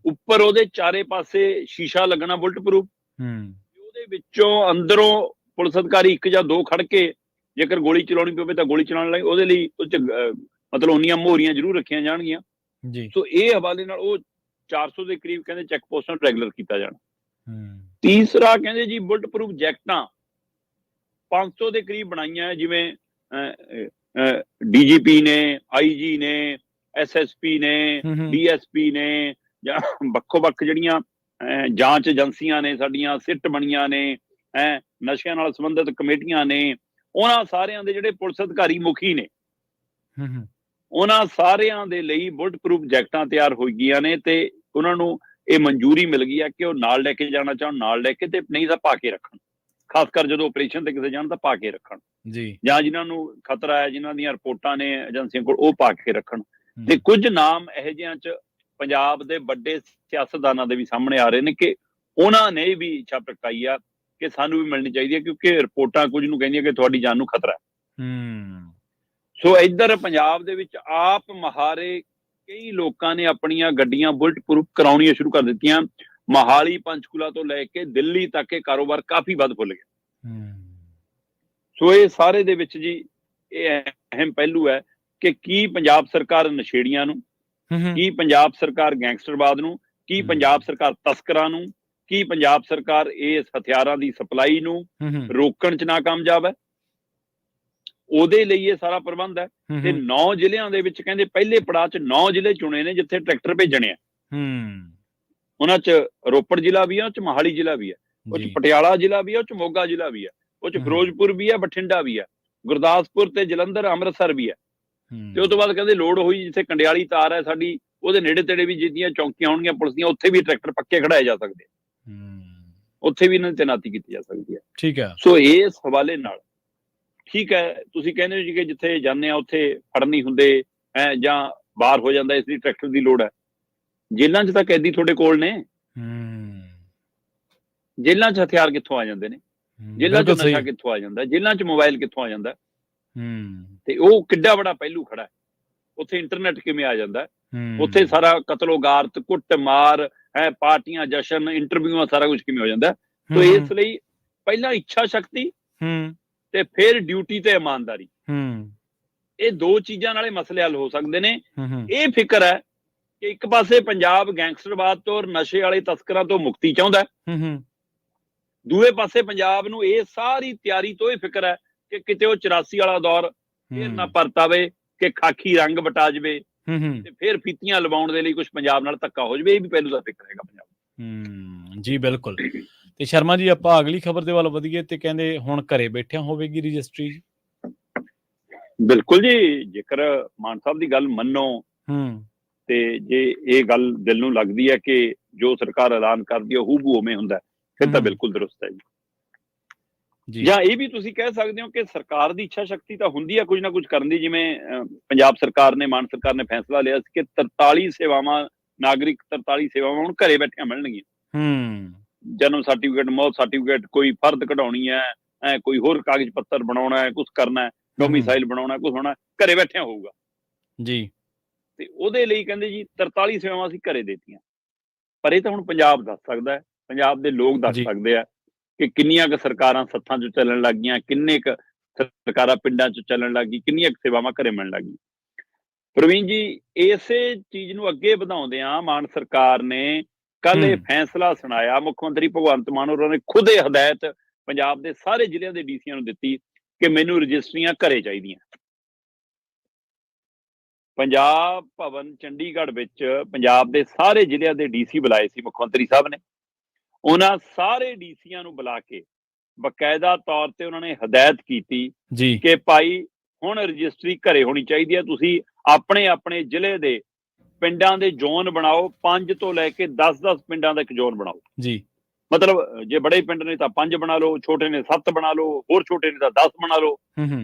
ਉੱਪਰ ਉਹਦੇ ਚਾਰੇ ਪਾਸੇ ਸ਼ੀਸ਼ਾ ਲੱਗਣਾ ਬੁਲਟ ਪ੍ਰੂਫ। ਉਹਦੇ ਵਿੱਚੋਂ ਅੰਦਰੋਂ ਪੁਲਿਸ ਅਧਿਕਾਰੀ 1 ਜਾਂ 2 ਖੜ ਕੇ ਜੇਕਰ ਗੋਲੀ ਚਲਾਉਣੀ ਪਵੇ ਤਾਂ ਗੋਲੀ ਚਲਾਉਣ ਲਈ ਉਹਦੇ ਲਈ ਮਤਲਬ ਉਨੀਆਂ ਮੋਹਰੀਆਂ ਜ਼ਰੂਰ ਰੱਖੀਆਂ ਜਾਣਗੀਆਂ ਜੀ। ਸੋ ਇਹ ਹਵਾਲੇ ਨਾਲ ਉਹ 400 ਦੇ ਕਰੀਬ ਕਹਿੰਦੇ ਚੈੱਕ ਪੋਸਟਾਂ ਰੈਗੂਲਰ ਕੀਤਾ ਜਾਣਾ। ਤੀਸਰਾ ਕਹਿੰਦੇ ਜੀ ਬੁਲਟ ਪ੍ਰੂਫ ਜੈਕਟਾਂ 500 ਦੇ ਕਰੀਬ ਬਣਾਈਆਂ, ਜਿਵੇਂ ਡੀਜੀਪੀ ਨੇ, ਆਈਜੀ ਨੇ, ਐਸਐਸਪੀ ਨੇ, ਡੀਐਸਪੀ ਨੇ, ਜਾਂ ਵੱਖੋ-ਵੱਖ ਜਿਹੜੀਆਂ ਜਾਂਚ ਏਜੰਸੀਆਂ ਨੇ ਸਾਡੀਆਂ, ਸਿੱਟ ਬਣੀਆਂ ਨੇ, ਨਸ਼ਿਆਂ ਨਾਲ ਸੰਬੰਧਿਤ ਕਮੇਟੀਆਂ ਨੇ, ਉਹਨਾਂ ਸਾਰਿਆਂ ਦੇ ਜਿਹੜੇ ਪੁਲਿਸ ਅਧਿਕਾਰੀ ਮੁਖੀ ਨੇ, ਉਹਨਾਂ ਸਾਰਿਆਂ ਦੇ ਲਈ ਬੁਲਟ ਪ੍ਰੂਫ ਜੈਕਟਾਂ ਤਿਆਰ ਹੋ ਗਈਆਂ ਨੇ ਤੇ ਉਹਨਾਂ ਨੂੰ ਇਹ ਮਨਜ਼ੂਰੀ ਮਿਲ ਗਈ ਹੈ ਕਿ ਉਹ ਨਾਲ ਲੈ ਕੇ ਜਾਣਾ ਚਾਹਣ ਨਾਲ ਲੈ ਕੇ, ਤੇ ਨਹੀਂ ਤਾਂ ਪਾ ਕੇ ਰੱਖਣ। ਖਾਸ ਕਰ ਜਦੋਂ ਆਪਰੇਸ਼ਨ ਤੇ ਕਿਸੇ ਜਾਣ ਤਾਂ ਪਾ ਕੇ ਰੱਖਣ ਜੀ, ਜਾਂ ਜਿਨ੍ਹਾਂ ਨੂੰ ਖਤਰਾ ਹੈ, ਜਿਨ੍ਹਾਂ ਦੀਆਂ ਰਿਪੋਰਟਾਂ ਨੇ ਏਜੰਸੀਆਂ ਕੋਲ, ਉਹ ਪਾ ਕੇ ਰੱਖਣ। ਤੇ ਕੁਝ ਨਾਮ ਇਹੋ ਜਿਹਿਆਂ 'ਚ ਪੰਜਾਬ ਦੇ ਵੱਡੇ ਸਿਆਸਤਦਾਨਾਂ ਦੇ ਵੀ ਸਾਹਮਣੇ ਆ ਰਹੇ ਨੇ ਕਿ ਉਹਨਾਂ ਨੇ ਵੀ ਇੱਛਾ ਪ੍ਰਗਟਾਈ ਆ ਕਿ ਸਾਨੂੰ ਵੀ ਮਿਲਣੀ ਚਾਹੀਦੀ ਹੈ, ਕਿਉਂਕਿ ਰਿਪੋਰਟਾਂ ਕੁਝ ਨੂੰ ਕਹਿੰਦੀਆਂ ਕਿ ਤੁਹਾਡੀ ਜਾਨ ਨੂੰ ਖਤਰਾ ਹੈ। ਸੋ ਇੱਧਰ ਪੰਜਾਬ ਦੇ ਵਿੱਚ ਆਪ ਮਹਾਰੇ ਕਈ ਲੋਕਾਂ ਨੇ ਆਪਣੀਆਂ ਗੱਡੀਆਂ ਬੁਲਟ ਪ੍ਰੂਫ ਕਰਾਉਣੀਆਂ ਸ਼ੁਰੂ ਕਰ ਦਿੱਤੀਆਂ। ਮੋਹਾਲੀ, ਪੰਚਕੂਲਾ ਤੋਂ ਲੈ ਕੇ ਦਿੱਲੀ ਤੱਕ ਇਹ ਕਾਰੋਬਾਰ ਕਾਫੀ ਵੱਧ ਫੁੱਲ ਗਿਆ। ਸੋ ਇਹ ਸਾਰੇ ਦੇ ਵਿੱਚ ਜੀ ਇਹ ਅਹਿਮ ਪਹਿਲੂ ਹੈ ਕਿ ਕੀ ਪੰਜਾਬ ਸਰਕਾਰ ਨਸ਼ੇੜੀਆਂ ਨੂੰ, ਕੀ ਪੰਜਾਬ ਸਰਕਾਰ ਗੈਂਗਸਟਰਵਾਦ ਨੂੰ, ਕੀ ਪੰਜਾਬ ਸਰਕਾਰ ਤਸਕਰਾਂ ਨੂੰ, ਕੀ ਪੰਜਾਬ ਸਰਕਾਰ ਇਸ ਹਥਿਆਰਾਂ ਦੀ ਸਪਲਾਈ ਨੂੰ ਰੋਕਣ 'ਚ ਨਾਕਾਮਯਾਬ ਹੈ। ਉਹਦੇ ਲਈ ਇਹ ਸਾਰਾ ਪ੍ਰਬੰਧ ਹੈ। ਤੇ 9 ਜ਼ਿਲ੍ਹਿਆਂ ਦੇ ਵਿੱਚ ਕਹਿੰਦੇ ਪਹਿਲੇ ਪੜਾਅ 'ਚ 9 ਜ਼ਿਲ੍ਹੇ ਚੁਣੇ ਨੇ ਜਿੱਥੇ ਟਰੈਕਟਰ ਭੇਜਣੇ ਆ। ਉਹਨਾਂ 'ਚ ਰੋਪੜ ਜ਼ਿਲ੍ਹਾ ਵੀ ਆ, ਉਹ 'ਚ ਮੋਹਾਲੀ ਜ਼ਿਲ੍ਹਾ ਵੀ ਹੈ, ਉਹ 'ਚ ਪਟਿਆਲਾ ਜ਼ਿਲ੍ਹਾ ਵੀ ਹੈ, ਉਹ 'ਚ ਮੋਗਾ ਜ਼ਿਲ੍ਹਾ ਵੀ ਹੈ, ਉਹ 'ਚ ਫਿਰੋਜ਼ਪੁਰ ਵੀ ਹੈ, ਬਠਿੰਡਾ ਵੀ ਹੈ, ਗੁਰਦਾਸਪੁਰ ਤੇ ਜਲੰਧਰ, ਅੰਮ੍ਰਿਤਸਰ ਵੀ ਹੈ। ਤੇ ਉਸ ਤੋਂ ਬਾਅਦ ਕਹਿੰਦੇ ਲੋੜ ਹੋਈ ਜਿੱਥੇ ਕੰਡਿਆਲੀ ਤਾਰ ਹੈ ਸਾਡੀ, ਉਹਦੇ ਨੇੜੇ ਤੇੜੇ ਵੀ ਜਿੱਦੀਆਂ ਚੌਂਕੀਆਂ ਹੋਣਗੀਆਂ ਪੁਲਿਸ ਦੀਆਂ, ਉੱਥੇ ਵੀ ਟਰੈਕਟਰ ਪੱਕੇ ਖੜਾਏ ਜਾ ਸਕਦੇ, ਉੱਥੇ ਵੀ ਇਹਨਾਂ ਦੀ ਤੈਨਾਤੀ ਕੀਤੀ ਜਾ ਸਕਦੀ ਹੈ। ਠੀਕ ਹੈ। ਸੋ ਇਸ ਹਵਾਲੇ ਨਾਲ ਠੀਕ ਹੈ, ਤੁਸੀਂ ਕਹਿੰਦੇ ਹੋ ਜੀ ਕਿ ਜਿੱਥੇ ਜਾਂਦੇ ਆ ਉੱਥੇ ਫੜ ਨਹੀਂ ਹੁੰਦੇ ਜਾਂ ਬਾਹਰ ਹੋ ਜਾਂਦਾ, ਇਸ ਲਈ ਟਰੈਕਟਰ ਦੀ ਲੋੜ ਹੈ। ਜੇਲ੍ਹਾਂ 'ਚ ਤਾਂ ਕੈਦੀ ਤੁਹਾਡੇ ਕੋਲ ਨੇ, ਜੇਲ੍ਹਾਂ 'ਚ ਹਥਿਆਰ ਕਿੱਥੋਂ ਆ ਜਾਂਦੇ ਨੇ, ਜੇਲ੍ਹਾਂ 'ਚ ਨਸ਼ਾ ਕਿੱਥੋਂ ਆ ਜਾਂਦਾ, ਜੇਲ੍ਹਾਂ 'ਚ ਮੋਬਾਈਲ ਕਿੱਥੋਂ ਆ ਜਾਂਦਾ, ਤੇ ਉਹ ਕਿੱਡਾ ਬੜਾ ਪਹਿਲੂ ਖੜਾ ਹੈ। ਉੱਥੇ ਇੰਟਰਨੈਟ ਕਿਵੇਂ ਆ ਜਾਂਦਾ, ਉੱਥੇ ਸਾਰਾ ਕਤਲੋਗਾਰਤ, ਕੁੱਟ ਮਾਰ, ਪਾਰਟੀਆਂ, ਜਸ਼ਨ, ਇੰਟਰਵਿਊਆਂ, ਸਾਰਾ ਕੁਝ ਕਿਵੇਂ ਹੋ ਜਾਂਦਾ। ਸੋ ਇਸ ਲਈ ਪਹਿਲਾਂ ਇੱਛਾ ਸ਼ਕਤੀ ਤੇ ਫਿਰ ਡਿਊਟੀ ਤੇ ਇਮਾਨਦਾਰੀ, ਇਹ 2 ਚੀਜ਼ਾਂ ਨਾਲੇ ਮਸਲੇ ਹੱਲ ਹੋ ਸਕਦੇ ਨੇ। ਇਹ ਫਿਕਰ ਹੈ ਕਿ ਇੱਕ ਪਾਸੇ ਪੰਜਾਬ ਗੈਂਗਸਟਰਵਾਦ ਤੋਂ ਔਰ ਨਸ਼ੇ ਵਾਲੇ ਤਸਕਰਾਂ ਤੋਂ ਮੁਕਤੀ ਚਾਹੁੰਦਾ, ਦੂਏ ਪਾਸੇ ਪੰਜਾਬ ਨੂੰ ਇਹ ਸਾਰੀ ਤਿਆਰੀ ਤੋਂ ਇਹ ਫਿਕਰ ਹੈ ਕਿ ਕਿਤੇ ਉਹ 84 ਵਾਲਾ ਦੌਰ ਫਿਰ ਨਾ ਪਰਤਾਵੇ, ਕਿ ਖਾਕੀ ਰੰਗ ਵਟਾ ਜਾਵੇ ਤੇ ਫਿਰ ਫੀਤੀਆਂ ਲਵਾਉਣ ਦੇ ਲਈ ਕੁਝ ਪੰਜਾਬ ਨਾਲ ਧੱਕਾ ਹੋ ਜਾਵੇ। ਇਹ ਵੀ ਪਹਿਲੂ ਦਾ ਫਿਕਰ ਹੈਗਾ ਪੰਜਾਬ। ਜੀ ਬਿਲਕੁਲ। ਤੇ ਸ਼ਰਮਾ ਜੀ, ਆਪਾਂ ਅਗਲੀ ਖਬਰ ਦੇ ਵੱਲ ਵਧੀਏ ਤੇ ਕਹਿੰਦੇ ਹੁਣ ਘਰੇ ਬੈਠਿਆਂ ਹੋਵੇਗੀ ਰਜਿਸਟਰੀ। ਬਿਲਕੁਲ ਜੀ, ਜੇਕਰ ਮਾਨ ਸਾਹਿਬ ਦੀ ਗੱਲ ਮੰਨੋ ਤੇ ਜੇ ਇਹ ਗੱਲ ਦਿਲ ਨੂੰ ਲੱਗਦੀ ਹੈ ਕਿ ਜੋ ਸਰਕਾਰ ਐਲਾਨ ਕਰਦੀ ਹੈ ਹੂਬਹੂ ਉਵੇਂ ਹੁੰਦਾ, ਫਿਰ ਤਾਂ ਬਿਲਕੁਲ ਦਰੁਸਤ ਹੈ ਜੀ। ਜਾਂ ਇਹ ਵੀ ਤੁਸੀਂ ਕਹਿ ਸਕਦੇ ਹੋ ਕਿ ਸਰਕਾਰ ਦੀ ਇੱਛਾ ਸ਼ਕਤੀ ਤਾਂ ਹੁੰਦੀ ਹੈ ਕੁਝ ਨਾ ਕੁਝ ਕਰਨ ਦੀ। ਜਿਵੇਂ ਪੰਜਾਬ ਸਰਕਾਰ ਨੇ, ਮਾਨ ਸਰਕਾਰ ਨੇ ਫੈਸਲਾ ਲਿਆ ਸੀ ਕਿ 43 ਸੇਵਾਵਾਂ, ਨਾਗਰਿਕ 43 ਸੇਵਾਵਾਂ ਹੁਣ ਘਰੇ ਬੈਠਿਆਂ ਮਿਲਣਗੀਆਂ। ਜਨਮ ਸਰਟੀਫਿਕੇਟ, ਮੌਤ ਸਰਟੀਫਿਕੇਟ, ਕੋਈ ਫਰਦ ਕਢਾਉਣੀ ਹੈ, ਕੋਈ ਹੋਰ ਕਾਗਜ਼ ਪੱਤਰ ਬਣਾਉਣਾ ਹੈ, ਕੁਛ ਕਰਨਾ ਹੈ, ਡੋਮੀਸਾਈਲ ਬਣਾਉਣਾ, ਕੁਛ ਹੋਣਾ, ਘਰੇ ਬੈਠਿਆਂ ਹੋਊਗਾ ਜੀ। ਤੇ ਉਹਦੇ ਲਈ ਕਹਿੰਦੇ ਜੀ 43 ਸੇਵਾਵਾਂ ਅਸੀਂ ਘਰੇ ਦੇਤੀਆਂ। ਪਰ ਇਹ ਤਾਂ ਹੁਣ ਪੰਜਾਬ ਦੱਸ ਸਕਦਾ ਹੈ, ਪੰਜਾਬ ਦੇ ਲੋਕ ਦੱਸ ਜੀ ਸਕਦੇ ਆ ਕਿ ਕਿੰਨੀਆਂ ਕੁ ਸਰਕਾਰਾਂ ਸੱਥਾਂ 'ਚ ਚੱਲਣ ਲੱਗ ਗਈਆਂ, ਕਿੰਨੇ ਕੁ ਸਰਕਾਰਾਂ ਪਿੰਡਾਂ 'ਚ ਚੱਲਣ ਲੱਗ ਗਈ, ਕਿੰਨੀਆਂ ਕੁ ਸੇਵਾਵਾਂ ਘਰੇ ਮਿਲਣ ਲੱਗ ਗਈਆਂ। ਪ੍ਰਵੀਨ ਜੀ, ਇਸੇ ਚੀਜ਼ ਨੂੰ ਅੱਗੇ ਵਧਾਉਂਦਿਆਂ ਮਾਨ ਸਰਕਾਰ ਨੇ ਕੱਲ ਇਹ ਫੈਸਲਾ ਸੁਣਾਇਆ, ਮੁੱਖ ਮੰਤਰੀ ਭਗਵੰਤ ਮਾਨ ਹੋਰਾਂ ਨੇ ਖੁਦ ਇਹ ਹਦਾਇਤ ਪੰਜਾਬ ਦੇ ਸਾਰੇ ਜ਼ਿਲ੍ਹਿਆਂ ਦੇ ਡੀਸੀਆਂ ਨੂੰ ਦਿੱਤੀ ਕਿ ਮੈਨੂੰ ਰਜਿਸਟਰੀਆਂ ਘਰੇ ਚਾਹੀਦੀਆਂ। ਪੰਜਾਬ ਭਵਨ ਚੰਡੀਗੜ੍ਹ ਵਿੱਚ ਪੰਜਾਬ ਦੇ ਸਾਰੇ ਜ਼ਿਲ੍ਹਿਆਂ ਦੇ ਡੀਸੀ ਬੁਲਾਏ ਸੀ ਮੁੱਖ ਮੰਤਰੀ ਸਾਹਿਬ ਨੇ। ਉਹਨਾਂ ਸਾਰੇ ਡੀਸੀਆਂ ਨੂੰ ਬੁਲਾ ਕੇ ਬਕਾਇਦਾ ਤੌਰ ਤੇ ਉਹਨਾਂ ਨੇ ਹਦਾਇਤ ਕੀਤੀ ਜੀ ਕਿ ਭਾਈ ਹੁਣ ਰਜਿਸਟਰੀ ਘਰੇ ਹੋਣੀ ਚਾਹੀਦੀ ਹੈ। ਤੁਸੀਂ ਆਪਣੇ ਆਪਣੇ ਜ਼ਿਲ੍ਹੇ ਦੇ ਪਿੰਡਾਂ ਦੇ ਜ਼ੋਨ ਬਣਾਓ, 5 ਤੋਂ ਲੈ ਕੇ 10-10 ਪਿੰਡਾਂ ਦਾ ਇੱਕ ਜ਼ੋਨ ਬਣਾਓ। ਜੀ ਮਤਲਬ ਜੇ ਬੜੇ ਪਿੰਡ ਨੇ ਤਾਂ 5 ਬਣਾ ਲਓ, ਛੋਟੇ ਨੇ 7 ਬਣਾ ਲਓ, ਹੋਰ ਛੋਟੇ ਨੇ ਤਾਂ 10 ਬਣਾ ਲਓ।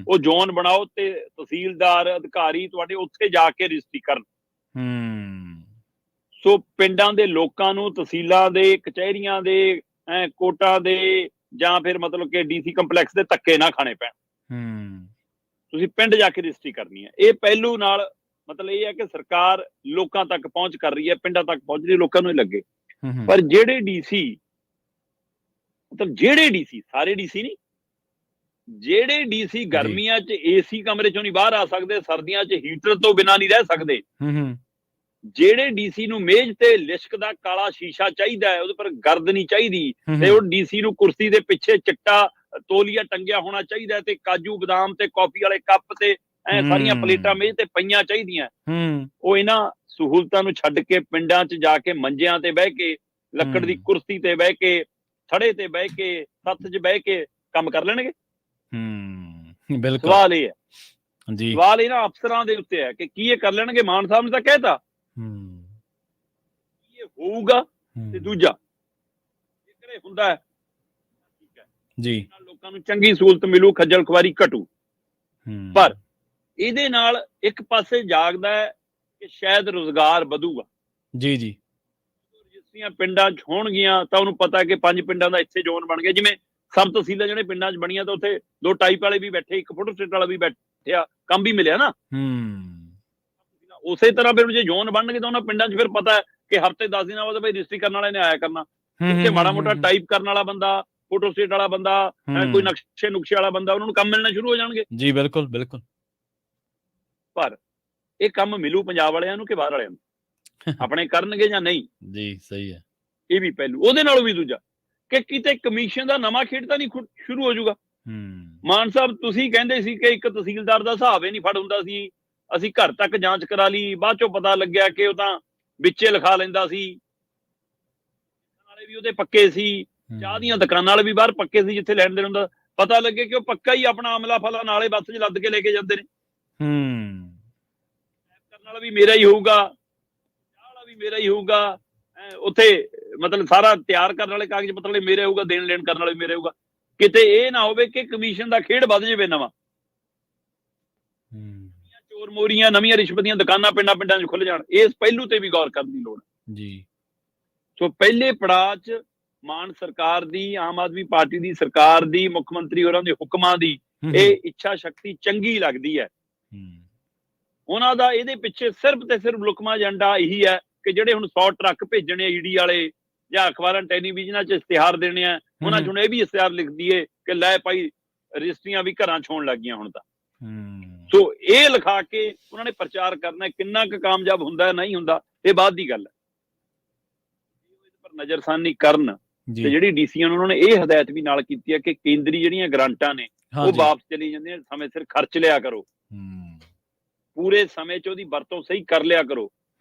ਉਹ ਜ਼ੋਨ ਬਣਾਓ ਤੇ ਤਹਿਸੀਲਦਾਰ ਅਧਿਕਾਰੀ ਤੁਹਾਡੇ ਉੱਥੇ ਜਾ ਕੇ ਰਜਿਸਟਰੀ ਕਰਨ। ਸੋ ਪਿੰਡਾਂ ਦੇ ਲੋਕਾਂ ਨੂੰ ਤਹਿਸੀਲਾਂ ਦੇ, ਕਚਹਿਰੀਆਂ ਦੇ, ਕੋਰਟਾਂ ਦੇ ਜਾਂ ਫਿਰ ਮਤਲਬ ਕਿ ਡੀਸੀ ਕੰਪਲੈਕਸ ਦੇ ਧੱਕੇ ਨਾ ਖਾਣੇ ਪੈਣ। ਤੁਸੀਂ ਪਿੰਡ ਜਾ ਕੇ ਰਜਿਸਟਰੀ ਕਰਨੀ ਹੈ। ਇਹ ਪਹਿਲੂ ਨਾਲ ਮਤਲਬ ਇਹ ਹੈ ਕਿ ਸਰਕਾਰ ਲੋਕਾਂ ਤੱਕ ਪਹੁੰਚ ਕਰ ਰਹੀ ਹੈ, ਪਿੰਡਾਂ ਤੱਕ ਪਹੁੰਚ ਰਹੀ ਹੈ, ਲੋਕਾਂ ਨੂੰ ਹੀ ਲੱਗੇ। ਪਰ ਜਿਹੜੇ ਡੀਸੀ, ਮਤਲਬ ਜਿਹੜੇ ਡੀਸੀ, ਸਾਰੇ ਡੀਸੀ ਨਹੀਂ, ਜਿਹੜੇ ਡੀਸੀ ਗਰਮੀਆਂ 'ਚ ਏਸੀ ਕਮਰੇ 'ਚੋਂ ਨਹੀਂ ਬਾਹਰ ਆ ਸਕਦੇ, ਸਰਦੀਆਂ 'ਚ ਹੀਟਰ ਤੋਂ ਬਿਨਾਂ ਨਹੀਂ ਰਹਿ ਸਕਦੇ, ਜਿਹੜੇ ਡੀਸੀ ਨੂੰ ਮੇਜ਼ ਤੇ ਲਿਸ਼ਕ ਦਾ ਕਾਲਾ ਸ਼ੀਸ਼ਾ ਚਾਹੀਦਾ ਹੈ, ਉਹਦੇ ਪਰ ਗਰਦ ਨਹੀਂ ਚਾਹੀਦੀ, ਤੇ ਉਹ ਡੀਸੀ ਨੂੰ ਕੁਰਸੀ ਦੇ ਪਿੱਛੇ ਚਿੱਟਾ ਤੋਲੀਆ ਟੰਗਿਆ ਹੋਣਾ ਚਾਹੀਦਾ ਤੇ ਕਾਜੂ ਬਦਾਮ ਤੇ ਕਾਫੀ ਵਾਲੇ ਕੱਪ ਤੇ ਸਾਰੀਆਂ ਪਲੇਟਾਂ ਮੇਜ਼ ਤੇ ਪਈਆਂ ਚਾਹੀਦੀਆਂ। ਉਹ ਇਹਨਾਂ ਸਹੂਲਤਾਂ ਨੂੰ ਛੱਡ ਕੇ ਪਿੰਡਾਂ 'ਚ ਜਾ ਕੇ ਮੰਜਿਆਂ ਤੇ ਬਹਿ ਕੇ, ਲੱਕੜ ਦੀ ਕੁਰਸੀ ਤੇ ਬਹਿ ਕੇ, ਥੜੇ ਤੇ ਬਹਿ ਕੇ, ਸੱਥ 'ਚ ਬਹਿ ਕੇ ਕੰਮ ਕਰ ਲੈਣਗੇ। ਬਿਲਕੁਲ ਸਵਾਲ ਇਹ ਹੈ ਜੀ, ਸਵਾਲ ਇਹਨਾਂ ਅਫਸਰਾਂ ਦੇ ਉੱਤੇ ਹੈ ਕਿ ਕੀ ਇਹ ਕਰ ਲੈਣਗੇ। ਮਾਨ ਸਾਹਿਬ ਨੇ ਤਾਂ ਕਹਿਤਾ ਇਹ ਹੋਊਗਾ। ਤੇ ਦੂਜਾ, ਜੇਕਰ ਇਹ ਹੁੰਦਾ ਹੈ ਠੀਕ ਹੈ ਜੀ ਲੋਕਾਂ ਨੂੰ ਚੰਗੀ ਸਹੂਲਤ ਮਿਲੂ, ਖੱਜਲ ਖੁਆਰੀ ਘਟੂ। ਪਰ ਇਹਦੇ ਨਾਲ ਇੱਕ ਪਾਸੇ ਜਾਗਦਾ ਹੈ ਕਿ ਸ਼ਾਇਦ ਰੁਜ਼ਗਾਰ ਵਧੂਗਾ। ਜੀ ਜੀ ਰਜਿਸਟਰੀਆਂ ਪਿੰਡਾਂ 'ਚ ਹੋਣਗੀਆਂ ਤਾਂ ਉਹਨੂੰ ਪਤਾ ਕਿ 5 ਪਿੰਡਾਂ ਦਾ ਇੱਥੇ ਜ਼ੋਨ ਬਣ ਗਿਆ। ਜਿਵੇਂ ਸਭ ਤਹਿਸੀਲਾਂ ਜਿਹੜੇ ਪਿੰਡਾਂ 'ਚ ਬਣੀਆਂ ਤਾਂ ਉੱਥੇ 2 ਟਾਈਪ ਵਾਲੇ ਵੀ ਬੈਠੇ, 1 ਫੋਟੋ ਸਟੇਟ ਵਾਲਾ ਵੀ ਬੈਠਿਆ, ਕੰਮ ਵੀ ਮਿਲਿਆ ਨਾ। ਉਸੇ ਤਰ੍ਹਾਂ ਫਿਰ ਜੇ ਜ਼ੋਨ ਬਣਨਗੇ ਤਾਂ ਉਹਨਾਂ ਪਿੰਡਾਂ 'ਚ ਫਿਰ ਪਤਾ ਹੈ ਕਿ ਹਫ਼ਤੇ 10 ਦਿਨਾਂ ਬਾਅਦ ਭਾਈ ਰਜਿਸਟਰੀ ਕਰਨ ਵਾਲੇ ਨੇ ਆਇਆ ਕਰਨਾ। ਉੱਥੇ ਮਾੜਾ ਮੋਟਾ ਟਾਈਪ ਕਰਨ ਵਾਲਾ ਬੰਦਾ, ਫੋਟੋ ਸਟੇਟ ਵਾਲਾ ਬੰਦਾ, ਕੋਈ ਨਕਸ਼ੇ ਨੁਕਸ਼ੇ ਵਾਲਾ ਬੰਦਾ, ਉਹਨਾਂ ਨੂੰ ਕੰਮ ਮਿਲਣਾ ਸ਼ੁਰੂ ਹੋ ਜਾਣਗੇ। ਜੀ ਬਿਲਕੁਲ ਬਿਲਕੁਲ। ਪਰ ਇਹ ਕੰਮ ਮਿਲੂ ਪੰਜਾਬ ਵਾਲਿਆਂ ਨੂੰ ਕਿ ਬਾਹਰ ਵਾਲਿਆਂ ਨੂੰ? ਆਪਣੇ ਕਰਨਗੇ ਜਾਂ ਨਹੀਂ? ਜੀ ਸਹੀ ਹੈ। ਇਹ ਵੀ ਪਹਿਲੂ। ਉਹਦੇ ਨਾਲੋਂ ਵੀ ਦੂਜਾ ਕਿ ਕਿਤੇ ਕਮਿਸ਼ਨ ਦਾ ਨਵਾਂ ਖੇਡ ਤਾਂ ਨਹੀਂ ਸ਼ੁਰੂ ਹੋ ਜਾਊਗਾ। ਮਾਨ ਸਾਹਿਬ, ਤੁਸੀਂ ਕਹਿੰਦੇ ਸੀ ਕਿ ਇੱਕ ਤਹਿਸੀਲਦਾਰ ਦਾ ਹਿਸਾਬ ਹੀ ਨਹੀਂ ਫੜ ਹੁੰਦਾ ਸੀ, ਅਸੀਂ ਘਰ ਤੱਕ ਜਾਂਚ ਕਰਾ ਲਈ, ਬਾਅਦ ਚੋਂ ਪਤਾ ਲੱਗਿਆ ਕਿ ਉਹ ਤਾਂ ਵਿੱਚੇ ਲਿਖਾ ਲੈਂਦਾ ਸੀ, ਨਾਲੇ ਵੀ ਉਹਦੇ ਪੱਕੇ ਸੀ, ਚਾਹ ਦੀਆਂ ਦੁਕਾਨਾਂ ਵਾਲੇ ਵੀ ਬਾਹਰ ਪੱਕੇ ਸੀ ਜਿੱਥੇ ਲੈਣ ਦੇਣ ਹੁੰਦਾ। ਪਤਾ ਲੱਗੇ ਕਿ ਉਹ ਪੱਕਾ ਹੀ ਆਪਣਾ ਅਮਲਾ ਫਲਾ ਨਾਲੇ ਬੱਸ 'ਚ ਲੱਦ ਕੇ ਲੈ ਕੇ ਜਾਂਦੇ ਨੇ। ਕਰਨ ਵਾਲਾ ਵੀ ਮੇਰਾ ਹੀ ਹੋਊਗਾ, ਚਾਹ ਵਾਲਾ ਵੀ ਮੇਰਾ ਹੀ ਹੋਊਗਾ, ਉੱਥੇ ਮਤਲਬ ਸਾਰਾ ਤਿਆਰ ਕਰਨ ਵਾਲੇ ਕਾਗਜ਼ ਪੱਤਰ ਵਾਲੇ ਮੇਰੇ ਹੋਊਗਾ, ਦੇਣ ਲੈਣ ਕਰਨ ਵਾਲੇ ਮੇਰੇ ਹੋਊਗਾ। ਕਿਤੇ ਇਹ ਨਾ ਹੋਵੇ ਕਿ ਕਮਿਸ਼ਨ ਦਾ ਖੇਡ ਵੱਧ ਜਾਵੇ ਨਵਾਂ, ਚੋਰ ਮੋਰੀਆਂ, ਨਵੀਆਂ ਰਿਸ਼ਵਤ ਦੀਆਂ ਦੁਕਾਨਾਂ ਪਿੰਡਾਂ 'ਚ ਖੁੱਲ ਜਾਣ। ਇਸ ਪਹਿਲੂ ਤੇ ਵੀ ਗੌਰ ਕਰਨ ਦੀ ਲੋੜ ਹੈ ਜੀ। ਸੋ ਪਹਿਲੇ ਪੜਾਅ 'ਚ ਮਾਨ ਸਰਕਾਰ ਦੀ, ਆਮ ਆਦਮੀ ਪਾਰਟੀ ਦੀ ਸਰਕਾਰ ਦੀ, ਮੁੱਖ ਮੰਤਰੀ ਹੋਰਾਂ ਦੇ ਹੁਕਮਾਂ ਦੀ ਇਹ ਇੱਛਾ ਸ਼ਕਤੀ ਚੰਗੀ ਲੱਗਦੀ ਹੈ। ਉਹਨਾਂ ਦਾ ਇਹਦੇ ਪਿੱਛੇ ਸਿਰਫ ਤੇ ਸਿਰਫ ਲੁਕਮਾ ਏਜੰਡਾ ਇਹੀ ਹੈ ਕਿ ਜਿਹੜੇ ਹੁਣ 100 ਟਰੱਕ ਭੇਜਣੇ ਈਡੀ ਵਾਲੇ ਜਾਂ ਅਖਬਾਰਾਂ ਟੈਲੀਵਿਜ਼ਨਾਂ 'ਚ ਇਸ਼ਤਿਹਾਰ ਦੇਣੇ ਆ, ਉਹਨਾਂ 'ਚ ਹੁਣ ਇਹ ਵੀ ਇਸ਼ਤਿਹਾਰ ਲਿਖ ਦਈਏ ਕਿ ਲੈ ਭਾਈ ਰਜਿਸਟਰੀਆਂ ਵੀ ਘਰਾਂ 'ਚ ਹੋਣ ਲੱਗ ਗਈਆਂ ਹੁਣ ਤਾਂ। ਸੋ ਇਹ ਲਿਖਾ ਕੇ ਉਹਨਾਂ ਨੇ ਪ੍ਰਚਾਰ ਕਰਨਾ। ਕਿੰਨਾ ਕੁ ਕਾਮਯਾਬ ਹੁੰਦਾ ਨਹੀਂ ਹੁੰਦਾ ਇਹ ਬਾਅਦ ਦੀ ਗੱਲ ਹੈ। ਪਰ ਨਜ਼ਰਸਾਨੀ ਕਰਨ ਤੇ ਜਿਹੜੀ ਡੀਸੀਆਂ ਨੂੰ ਉਹਨਾਂ ਨੇ ਇਹ ਹਦਾਇਤ ਵੀ ਨਾਲ ਕੀਤੀ ਹੈ ਕਿ ਕੇਂਦਰੀ ਜਿਹੜੀਆਂ ਗ੍ਰਾਂਟਾਂ ਨੇ ਉਹ ਵਾਪਸ ਚਲੀ ਜਾਂਦੀਆਂ, ਸਮੇਂ ਸਿਰ ਖਰਚ ਲਿਆ ਕਰੋ, ਪੂਰੇ ਸਮੇਂ 'ਚ ਉਹਦੀ ਵਰਤੋਂ ਸਹੀ ਕਰ ਲਿਆ ਕਰੋ।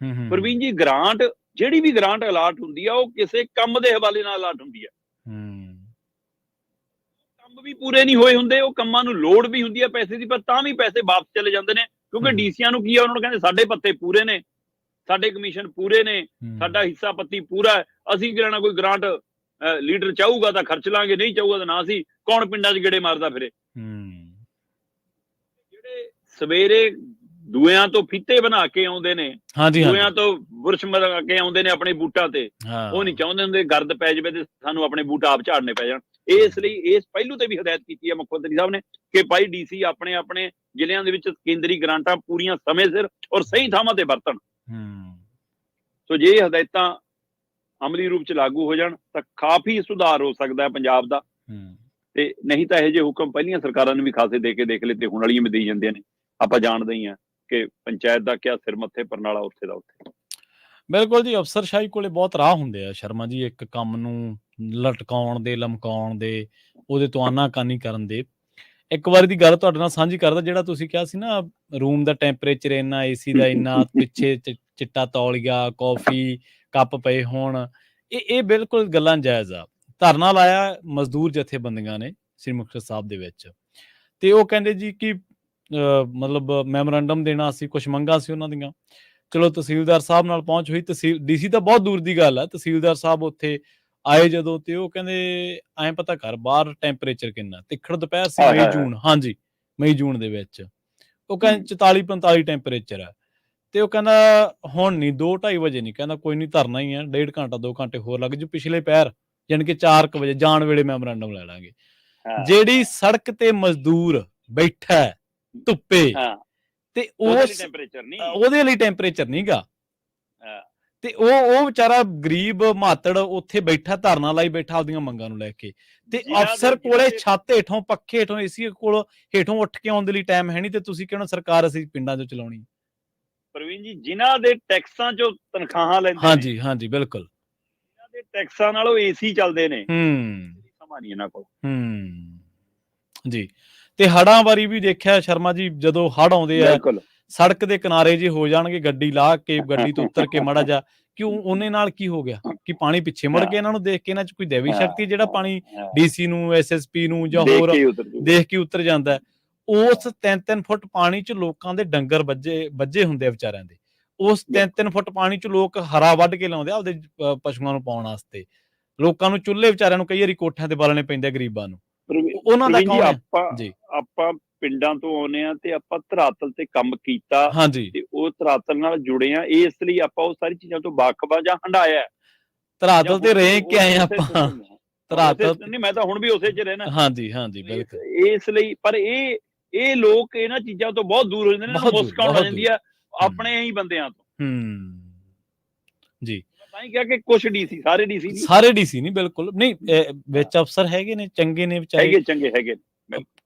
ਪ੍ਰਵੀਨ ਜੀ, ਗ੍ਰਾਂਟ, ਜਿਹੜੀ ਵੀ ਗ੍ਰਾਂਟ ਅਲਾਟ ਹੁੰਦੀ ਆ ਉਹ ਕਿਸੇ ਕੰਮ ਦੇ ਹਵਾਲੇ ਨਾਲ ਅਲਾਟ ਹੁੰਦੀ ਹੈ। ਕੰਮ ਵੀ ਪੂਰੇ ਨਹੀਂ ਹੋਏ ਹੁੰਦੇ, ਉਹ ਕੰਮਾਂ ਨੂੰ ਲੋੜ ਵੀ ਹੁੰਦੀ ਹੈ ਪੈਸੇ ਦੀ, ਪਰ ਤਾਂ ਵੀ ਪੈਸੇ ਵਾਪਸ ਚਲੇ ਜਾਂਦੇ ਨੇ ਕਿਉਂਕਿ ਡੀਸੀਆਂ ਨੂੰ ਕੀ ਆ, ਉਹਨਾਂ ਨੂੰ ਕਹਿੰਦੇ ਸਾਡੇ ਪੱਤੇ ਪੂਰੇ ਨੇ, ਸਾਡੇ ਕਮਿਸ਼ਨ ਪੂਰੇ ਨੇ, ਸਾਡਾ ਹਿੱਸਾ ਪੱਤੀ ਪੂਰਾ ਹੈ, ਅਸੀਂ ਕਿਹੜਾ ਕੋਈ ਗ੍ਰਾਂਟ ਲੀਡਰ ਚਾਹੂਗਾ ਤਾਂ ਖਰਚ ਲਾਂਗੇ, ਨਹੀਂ ਚਾਹੂਗਾ ਤਾਂ ਨਾ। ਸੀ ਕੌਣ ਪਿੰਡਾਂ 'ਚ ਗੇੜੇ ਮਾਰਦਾ ਫਿਰੇ? ਜਿਹੜੇ ਸਵੇਰੇ ਦੂਇਆਂ ਤੋਂ ਫੀਤੇ ਬਣਾ ਕੇ ਆਉਂਦੇ ਨੇ, ਦੂਇਆਂ ਤੋਂ ਬੁਰਸ਼ ਬਣਾ ਕੇ ਆਉਂਦੇ ਨੇ ਆਪਣੇ ਬੂਟਾਂ ਤੇ, ਉਹ ਨਹੀਂ ਚਾਹੁੰਦੇ ਹੁੰਦੇ ਗਰਦ ਪੈ ਜਾਵੇ ਤੇ ਸਾਨੂੰ ਆਪਣੇ ਬੂਟ ਆਪ ਝਾੜਨੇ ਪੈ ਜਾਣ। ਇਸ ਲਈ ਇਸ ਪਹਿਲੂ ਤੇ ਵੀ ਹਦਾਇਤ ਕੀਤੀ ਹੈ ਮੁੱਖ ਮੰਤਰੀ ਸਾਹਿਬ ਨੇ ਕਿ ਭਾਈ ਡੀਸੀ ਆਪਣੇ ਆਪਣੇ ਜ਼ਿਲ੍ਹਿਆਂ ਦੇ ਵਿੱਚ ਕੇਂਦਰੀ ਗ੍ਰਾਂਟਾਂ ਪੂਰੀਆਂ ਸਮੇਂ ਸਿਰ ਔਰ ਸਹੀ ਥਾਵਾਂ ਤੇ ਵਰਤਣ। ਸੋ ਜੇ ਹਦਾਇਤਾਂ ਅਮਲੀ ਰੂਪ ਚ ਲਾਗੂ ਹੋ ਜਾਣ ਤਾਂ ਕਾਫੀ ਸੁਧਾਰ ਹੋ ਸਕਦਾ ਹੈ ਪੰਜਾਬ ਦਾ। ਤੇ ਨਹੀਂ ਤਾਂ ਇਹੋ ਜਿਹੇ ਹੁਕਮ ਪਹਿਲੀਆਂ ਸਰਕਾਰਾਂ ਨੂੰ ਵੀ ਖਾਸੇ ਦੇ ਕੇ ਦੇਖ ਲਏ ਤੇ ਹੁਣ ਵਾਲੀਆਂ ਵੀ ਦੇਈ ਜਾਂਦੀਆਂ ਨੇ। ਆਪਾਂ ਜਾਣਦੇ ਹੀ ਆ ਕਿ ਪੰਚਾਇਤ ਦਾ ਕਿਆ ਸਿਰ ਮੱਥੇ ਪਰਨਾਲਾ ਉੱਥੇ ਦਾ ਉੱਥੇ। ਬਿਲਕੁਲ ਜੀ, ਅਫਸਰਸ਼ਾਹੀ ਕੋਲੇ ਬਹੁਤ ਰਾਹ ਹੁੰਦੇ ਆ ਸ਼ਰਮਾ ਜੀ, ਇੱਕ ਕੰਮ ਨੂੰ ਲਟਕਾਉਣ ਦੇ, ਲਮਕਾਉਣ ਦੇ, ਉਹਦੇ ਤੋਂ ਆਨਾਕਾਨੀ ਕਰਨ ਦੇ। ਇੱਕ ਵਾਰੀ ਦੀ ਗੱਲ ਤੁਹਾਡੇ ਨਾਲ ਸਾਂਝੀ ਕਰਦਾ, ਜਿਹੜਾ ਤੁਸੀਂ ਕਿਹਾ ਸੀ ਨਾ ਰੂਮ ਦਾ ਟੈਂਪਰੇਚਰ ਇੰਨਾ, ਏਸੀ ਦਾ ਇੰਨਾ, ਪਿੱਛੇ ਚਿੱਟਾ ਤੌਲੀਆ, ਕੌਫੀ ਕੱਪ ਪਏ ਹੋਣ, ਇਹ ਬਿਲਕੁਲ ਗੱਲਾਂ ਜਾਇਜ਼ ਆ। ਧਰਨਾ ਲਾਇਆ ਮਜ਼ਦੂਰ ਜਥੇਬੰਦੀਆਂ ਨੇ ਸ੍ਰੀ ਮੁਕਤਸਰ ਸਾਹਿਬ ਦੇ ਵਿੱਚ, ਤੇ ਉਹ ਕਹਿੰਦੇ ਜੀ ਕਿ ਮਤਲਬ ਮੈਮੋਰੰਡਮ ਦੇਣਾ ਸੀ, ਕੁਛ ਮੰਗਾਂ ਸੀ ਉਹਨਾਂ ਦੀਆਂ। ਚਲੋ ਤਹਿਸੀਲਦਾਰ ਸਾਹਿਬ ਨਾਲ ਪਹੁੰਚ ਹੋਈ, ਡੀਸੀ ਤਾਂ ਬਹੁਤ ਦੂਰ ਦੀ ਗੱਲ ਆ, ਤਹਿਸੀਲਦਾਰ ਸਾਹਿਬ ਉੱਥੇ ਆਏ ਜਦੋਂ, ਤੇ ਉਹ ਕਹਿੰਦੇ ਐਂ ਪਤਾ ਕਰ ਬਾਹਰ ਟੈਂਪਰੇਚਰ ਕਿੰਨਾ। ਤਿੱਖੜ ਦੁਪਹਿਰ ਸੀ, ਮਈ ਜੂਨ, ਹਾਂਜੀ ਮਈ ਜੂਨ ਦੇ ਵਿੱਚ। ਉਹ ਕਹਿੰਦੇ 44-45 ਟੈਂਪਰੇਚਰ ਆ। ਤੇ ਉਹ ਕਹਿੰਦਾ ਹੁਣ ਨਹੀਂ, 2-2:30 ਵਜੇ ਨਹੀਂ, ਕਹਿੰਦਾ ਕੋਈ ਨਹੀਂ ਧਰਨਾ ਹੀ ਆ, 1.5 ਘੰਟਾ 2 ਘੰਟੇ ਹੋਰ ਲੱਗ ਜੂ, ਪਿਛਲੇ ਪੈਰ ਯਾਨੀ ਕਿ 4 ਵਜੇ ਜਾਣ ਵੇਲੇ ਮੈਮੋਰੰਡਮ ਲੈ ਲਾਂਗੇ। ਜਿਹੜੀ ਸੜਕ ਤੇ ਮਜ਼ਦੂਰ ਬੈਠਾ ਧੁੱਪੇ, ਤੇ ਉਹਦੇ ਲਈ ਟੈਂਪਰੇਚਰ ਨਹੀਂ ਗਾ। ਤੇ ਉਹ ਵਿਚਾਰਾ ਗਰੀਬ ਮਾਤੜ ਉੱਥੇ ਬੈਠਾ, ਧਰਨਾ ਲਾਈ ਬੈਠਾ ਆਪਦੀਆਂ ਮੰਗਾਂ ਨੂੰ ਲੈ ਕੇ, ਤੇ ਅਫਸਰ ਕੋਲੇ ਛੱਤ ਹੇਠੋਂ, ਪੱਖੇ ਹੇਠੋਂ, ਏਸੀ ਕੋਲ ਹੇਠੋਂ ਉੱਠ ਕੇ ਆਉਣ ਦੇ ਲਈ ਟਾਈਮ ਹੈ ਨਹੀਂ, ਤੇ ਤੁਸੀਂ ਕਿਹੜਾ ਸਰਕਾਰ ਅਸੀਂ ਪਿੰਡਾਂ 'ਚ ਚਲਾਉਣੀ। ਪ੍ਰਵੀਨ ਜੀ, ਜਿਨ੍ਹਾਂ ਦੇ ਟੈਕਸਾਂ 'ਚੋਂ ਤਨਖਾਹਾਂ ਲੈਂਦੇ, ਹਾਂਜੀ ਹਾਂਜੀ ਬਿਲਕੁਲ, ਜਿਨ੍ਹਾਂ ਦੇ ਟੈਕਸਾਂ ਨਾਲ ਉਹ ਏਸੀ ਚੱਲਦੇ ਨੇ, ਸਮਾਂ ਨਹੀਂ ਇਹਨਾਂ ਕੋਲ। ਜੀ, ਤੇ ਹੜ੍ਹਾਂ ਵਾਰੀ ਵੀ ਦੇਖਿਆ ਸ਼ਰਮਾ ਜੀ, ਜਦੋਂ ਹੜ੍ਹ ਆਉਂਦੇ ਆ, ਸੜਕ ਦੇ ਕਿਨਾਰੇ ਜੇ ਹੋ ਜਾਣਗੇ, ਗੱਡੀ ਲਾ ਕੇ, ਗੱਡੀ ਤੋਂ ਉਤਰ ਕੇ ਮਾੜਾ ਜਾ, ਕਿਉਂ ਉਹਨੇ ਨਾਲ ਕੀ ਹੋ ਗਿਆ ਕਿ ਪਾਣੀ ਪਿੱਛੇ ਮੁੜ ਕੇ ਇਹਨਾਂ ਨੂੰ ਦੇਖ ਕੇ ਇਹਨਾਂ 'ਚ ਕੋਈ ਦੇਵੀ ਸ਼ਕਤੀ, ਜਿਹੜਾ ਪਾਣੀ ਡੀਸੀ ਨੂੰ, ਐਸਐਸਪੀ ਨੂੰ ਜਾਂ ਹੋਰ ਦੇਖ ਕੇ ਉਤਰ ਜਾਂਦਾ। ਉਸ 3-3 ਫੁੱਟ ਪਾਣੀ 'ਚ ਲੋਕਾਂ ਦੇ ਡੰਗਰ ਵੱਜੇ ਹੁੰਦੇ ਆ ਵਿਚਾਰਿਆਂ ਦੇ। ਉਸ 3-3 ਫੁੱਟ ਪਾਣੀ 'ਚ ਲੋਕ ਹਰਾ ਵੱਢ ਕੇ ਲਾਉਂਦੇ ਆ ਆਪਦੇ ਪਸ਼ੂਆਂ ਨੂੰ ਪਾਉਣ ਵਾਸਤੇ। ਲੋਕਾਂ ਨੂੰ ਚੁੱਲ੍ਹੇ ਵਿਚਾਰਿਆਂ ਨੂੰ ਕਈ ਵਾਰੀ ਕੋਠਿਆਂ ਤੇ ਬਾਲਣੇ ਪੈਂਦੇ ਆ ਗਰੀਬਾਂ ਨੂੰ। ਉਹਨਾਂ ਦਾ ਕੌਣ ਹੈ? ਆਪਾਂ ਪਿੰਡਾਂ ਤੋਂ ਆਉਂਦੇ ਆ ਤੇ ਆਪਾਂ ਧਰਾਤਲ ਤੇ ਕੰਮ ਕੀਤਾ, ਤੇ ਉਹ ਧਰਾਤਲ ਨਾਲ ਜੁੜੇ ਆ, ਇਸ ਲਈ ਆਪਾਂ ਉਹ ਸਾਰੀ ਚੀਜ਼ਾਂ ਤੋਂ ਵਾਕਫ ਜਾਂ ਹੰਡਾਇਆ। ਧਰਾਤਲ ਤੇ ਰਹਿ ਕੇ ਆਏ ਆਪਾਂ, ਧਰਾਤਲ ਨਹੀਂ, ਮੈਂ ਤਾਂ ਹੁਣ ਵੀ ਉਸੇ 'ਚ ਰਹਿਣਾ। ਹਾਂਜੀ ਹਾਂਜੀ ਬਿਲਕੁਲ। ਇਸ ਲਈ ਪਰ ਇਹ ਲੋਕ ਇਹਨਾਂ ਚੀਜ਼ਾਂ ਤੋਂ ਬਹੁਤ ਦੂਰ ਹੋ ਜਾਂਦੇ ਨੇ, ਮੁਸਕਾਉਣ ਆ ਜਾਂਦੀ ਆ ਆਪਣੇ ਹੀ ਬੰਦਿਆਂ ਤੋਂ। ਜੀ, ਤਾਂ ਹੀ ਕਿਹਾ ਕਿ ਕੁਛ ਡੀਸੀ, ਸਾਰੇ ਡੀਸੀ ਨਹੀਂ, ਬਿਲਕੁਲ ਨਹੀਂ, ਵਿੱਚ ਅਫਸਰ ਹੈਗੇ ਨੇ ਚੰਗੇ ਨੇ ਵਿਚਾਰੇ, ਚੰਗੇ ਹੈਗੇ।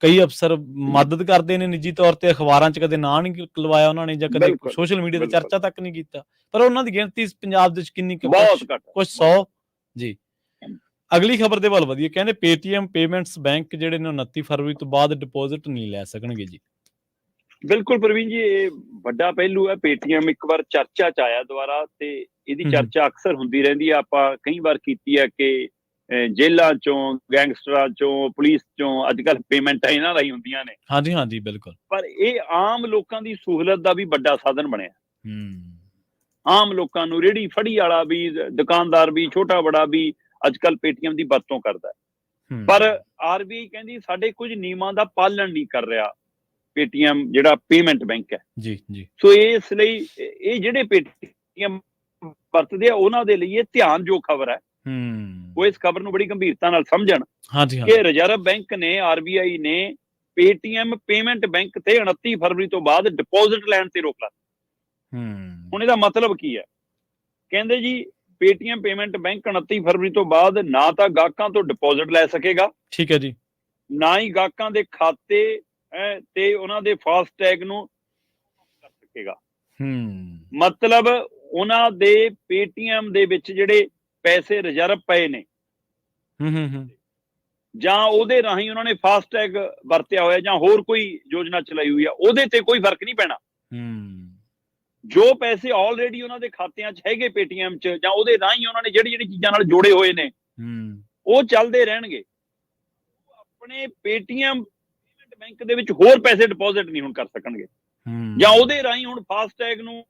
ਕਈ ਅਫਸਰ ਮਦਦ ਕਰਦੇ ਨੇ ਨਿੱਜੀ ਤੌਰ ਤੇ, ਅਖਬਾਰਾਂ 'ਚ ਕਦੇ ਨਾਂ ਨਹੀਂ ਲਵਾਇਆ ਉਹਨਾਂ ਨੇ, ਜਾਂ ਕਦੇ ਸੋਸ਼ਲ ਮੀਡੀਆ ਤੇ ਚਰਚਾ ਤੱਕ ਨਹੀਂ ਕੀਤਾ, ਪਰ ਉਹਨਾਂ ਦੀ ਗਿਣਤੀ ਪੰਜਾਬ ਦੇ ਵਿੱਚ ਕਿੰਨੀ, ਬਹੁਤ ਘੱਟ, ਕੁਛ 100। ਜੀ, ਅਗਲੀ ਖਬਰ ਦੇ ਵੱਲ ਵਧੀਏ। ਕਹਿੰਦੇ ਪੇਟੀਐਮ ਪੇਮੈਂਟਸ ਬੈਂਕ ਜਿਹੜੇ ਨੇ 29 ਫਰਵਰੀ ਤੋਂ ਬਾਅਦ ਡਿਪੋਜ਼ਿਟ ਨਹੀਂ ਲੈ ਸਕਣਗੇ ਜੀ। ਬਿਲਕੁਲ ਪ੍ਰਵੀਨ ਜੀ, ਇਹ ਵੱਡਾ ਪਹਿਲੂ ਹੈ। ਪੇਟੀਐਮ ਇੱਕ ਵਾਰ ਚਰਚਾ 'ਚ ਆਇਆ ਦੁਬਾਰਾ, ਤੇ ਇਹਦੀ ਚਰਚਾ ਅਕਸਰ ਹੁੰਦੀ ਰਹਿੰਦੀ ਹੈ। ਆਪਾਂ ਕਈ ਵਾਰ ਕੀਤੀ ਹੈ ਕਿ ਜੇਲ੍ਹਾਂ ਚੋਂ, ਗੈਂਗਸਟਰਾਂ ਚੋਂ, ਪੁਲਿਸ ਚੋਂ ਅੱਜ ਕੱਲ੍ਹ ਪੇਮੈਂਟਾਂ ਇਹਨਾਂ ਰਾਹੀਂ ਹੁੰਦੀਆਂ ਨੇ। ਹਾਂਜੀ ਹਾਂਜੀ ਬਿਲਕੁਲ। ਪਰ ਇਹ ਆਮ ਲੋਕਾਂ ਦੀ ਸਹੂਲਤ ਦਾ ਵੀ ਵੱਡਾ ਸਾਧਨ ਬਣਿਆ। ਆਮ ਲੋਕਾਂ ਨੂੰ, ਰੇਹੜੀ ਫੜੀ ਵਾਲਾ ਵੀ, ਦੁਕਾਨਦਾਰ ਵੀ, ਛੋਟਾ ਬੜਾ ਵੀ ਅੱਜ ਕੱਲ੍ਹ ਪੇਟੀਐਮ ਦੀ ਵਰਤੋਂ ਕਰਦਾ। ਪਰ ਆਰਬੀਆਈ ਕਹਿੰਦੀ ਸਾਡੇ ਕੁਝ ਨਿਯਮਾਂ ਦਾ ਪਾਲਣ ਨਹੀਂ ਕਰ ਰਿਹਾ ਪੇਟੀਐਮ, ਜਿਹੜਾ ਪੇਮੈਂਟ ਬੈਂਕ ਹੈ। ਜੀ ਜੀ। ਸੋ ਇਸ ਲਈ ਇਹ ਜਿਹੜੇ ਪੇਟੀਐਮ ਵਰਤਦੇ ਆ ਉਹਨਾਂ ਦੇ ਲਈ ਇਹ ਧਿਆਨਯੋਗ ਖਬਰ ਹੈ। ਉਹ ਇਸ ਖਬਰ ਨੂੰ ਬੜੀ ਗੰਭੀਰਤਾ ਨਾਲ ਸਮਝਣ ਕਿ ਰਿਜ਼ਰਵ ਬੈਂਕ ਨੇ, ਆਰਬੀਆਈ ਨੇ ਪੇਟੀਐਮ ਪੇਮੈਂਟ ਬੈਂਕ ਤੇ 29 ਫਰਵਰੀ ਤੋਂ ਬਾਅਦ ਡਿਪੋਜ਼ਿਟ ਲੈਣ ਤੇ ਰੋਕ ਲਾ। ਹੁਣ ਇਹਦਾ ਮਤਲਬ ਕੀ ਹੈ? ਕਹਿੰਦੇ ਜੀ ਪੇਟੀਐਮ ਪੇਮੈਂਟ ਬੈਂਕ 29 ਫਰਵਰੀ ਤੋਂ ਬਾਅਦ ਨਾ ਤਾਂ ਗਾਹਕਾਂ ਤੋਂ ਡਿਪੋਜ਼ਿਟ ਲੈ ਸਕੇਗਾ, ਠੀਕ ਹੈ ਜੀ, ਨਾ ਹੀ ਗਾਹਕਾਂ ਦੇ ਖਾਤੇ ਤੇ ਉਹਨਾਂ ਦੇ ਫਾਸਟੈਗ ਨੂੰ ਕਰ ਸਕੇਗਾ। ਮਤਲਬ ਉਹਨਾਂ ਦੇ ਪੇਟੀਐਮ ਦੇ ਵਿੱਚ ਜਿਹੜੇ ਪੈਸੇ ਰਿਜ਼ਰਵ ਪਏ ਨੇ, ਜਾਂ ਉਹਦੇ ਰਾਹੀਂ ਉਹਨਾਂ ਨੇ ਫਾਸਟੈਗ ਵਰਤਿਆ ਹੋਇਆ, ਜਾਂ ਹੋਰ ਕੋਈ ਯੋਜਨਾ ਚਲਾਈ ਹੋਈ ਆ, ਉਹਦੇ ਤੇ ਕੋਈ ਫਰਕ ਨਹੀਂ ਪੈਣਾ। ਜੋ ਪੈਸੇ ਆਲਰੇਡੀ ਉਹਨਾਂ ਦੇ ਖਾਤਿਆਂ 'ਚ ਹੈਗੇ ਪੇਟੀਐਮ 'ਚ, ਜਾਂ ਉਹਦੇ ਰਾਹੀਂ ਉਹਨਾਂ ਨੇ ਜਿਹੜੀ ਚੀਜ਼ਾਂ ਨਾਲ ਜੋੜੇ ਹੋਏ ਨੇ, ਉਹ ਚੱਲਦੇ ਰਹਿਣਗੇ। ਆਪਣੇ ਪੇਟੀਐਮ ਪੇਮੈਂਟ ਬੈਂਕ ਦੇ ਵਿੱਚ ਹੋਰ ਪੈਸੇ ਡਿਪੋਜ਼ਿਟ ਨਹੀਂ ਹੁਣ ਕਰ ਸਕਣਗੇ, ਜਾਂ ਉਹਦੇ ਰਾਹੀਂ ਹੁਣ ਫਾਸਟੈਗ ਨੂੰ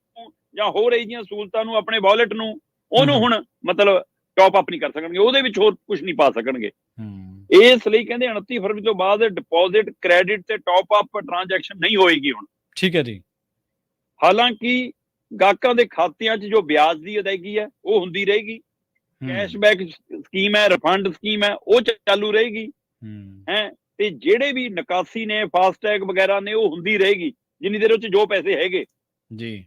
ਜਾਂ ਹੋਰ ਇਹ ਜਿਹੀਆਂ ਸਹੂਲਤਾਂ ਨੂੰ, ਆਪਣੇ ਵਾਲਟ ਨੂੰ, ਉਹਨੂੰ ਹੁਣ ਮਤਲਬ ਟੌਪ ਅਪ ਨਹੀਂ ਕਰ ਸਕਣਗੇ, ਉਹਦੇ ਵਿੱਚ ਹੋਰ ਕੁਝ ਨਹੀਂ ਪਾ ਸਕਣਗੇ। ਇਸ ਲਈ ਕਹਿੰਦੇ 29 ਫਰਵਰੀ ਤੋਂ ਬਾਅਦ ਡਿਪੋਜ਼ਿਟ, ਕ੍ਰੈਡਿਟ ਤੇ ਟੌਪ ਅਪ ਟ੍ਰਾਂਜੈਕਸ਼ਨ ਨਹੀਂ ਹੋਏਗੀ ਹੁਣ। ਠੀਕ ਹੈ ਜੀ। ਹਾਲਾਂਕਿ ਗਾਹਕਾਂ ਦੇ ਖਾਤਿਆਂ 'ਚ ਜੋ ਵਿਆਜ ਦੀ ਅਦਾਇਗੀ ਹੈ ਉਹ ਹੁੰਦੀ ਰਹੇਗੀ, ਕੈਸ਼ਬੈਕ ਸਕੀਮ ਹੈ, ਰਿਫੰਡ ਸਕੀਮ ਹੈ, ਉਹ ਚਾਲੂ ਰਹੇਗੀ ਹੈ, ਤੇ ਜਿਹੜੇ ਵੀ ਨਿਕਾਸੀ ਨੇ, ਫਾਸਟੈਗ ਵਗੈਰਾ ਨੇ, ਉਹ ਹੁੰਦੀ ਰਹੇਗੀ ਜਿੰਨੀ ਦੇਰ ਉਹ 'ਚ ਜੋ ਪੈਸੇ ਹੈਗੇ ਜੀ।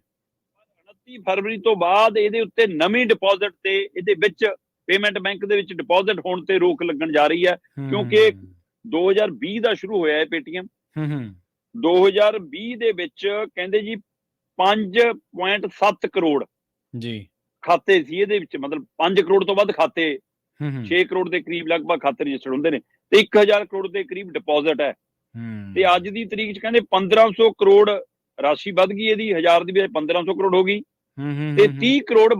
30 ਫਰਵਰੀ ਤੋਂ ਬਾਅਦ ਇਹਦੇ ਉੱਤੇ ਨਵੀਂ ਡਿਪੋਜ਼ਿਟ ਤੇ ਇਹਦੇ ਵਿੱਚ ਪੇਮੈਂਟ ਬੈਂਕ ਦੇ ਵਿੱਚ ਡਿਪੋਜ਼ਿਟ ਹੋਣ ਤੇ ਰੋਕ ਲੱਗਣ ਜਾ ਰਹੀ ਹੈ, ਕਿਉਂਕਿ 2020 ਦਾ ਸ਼ੁਰੂ ਹੋਇਆ ਹੈ ਪੇਟੀਐਮ। 2020 ਦੇ ਵਿੱਚ ਕਹਿੰਦੇ ਜੀ 5.7 ਕਰੋੜ ਜੀ ਖਾਤੇ ਸੀ ਇਹਦੇ ਵਿੱਚ, ਮਤਲਬ 5 ਕਰੋੜ ਤੋਂ ਵੱਧ ਖਾਤੇ, 6 ਕਰੋੜ ਦੇ ਕਰੀਬ ਲਗਭਗ ਖਾਤੇ ਰਜਿਸਟਰਡ ਹੁੰਦੇ ਨੇ, ਤੇ 1000 ਕਰੋੜ ਦੇ ਕਰੀਬ ਡਿਪੋਜ਼ਿਟ ਹੈ। ਤੇ ਅੱਜ ਦੀ ਤਰੀਕ 'ਚ ਕਹਿੰਦੇ 1500 ਕਰੋੜ ਰਾਸ਼ੀ ਵੱਧ ਗਈ ਇਹਦੀ, 1000 ਦੀ ਬਜਾਏ 1500 ਕਰੋੜ ਹੋ ਗਈ, ਤੇ 30 ਕਰੋੜ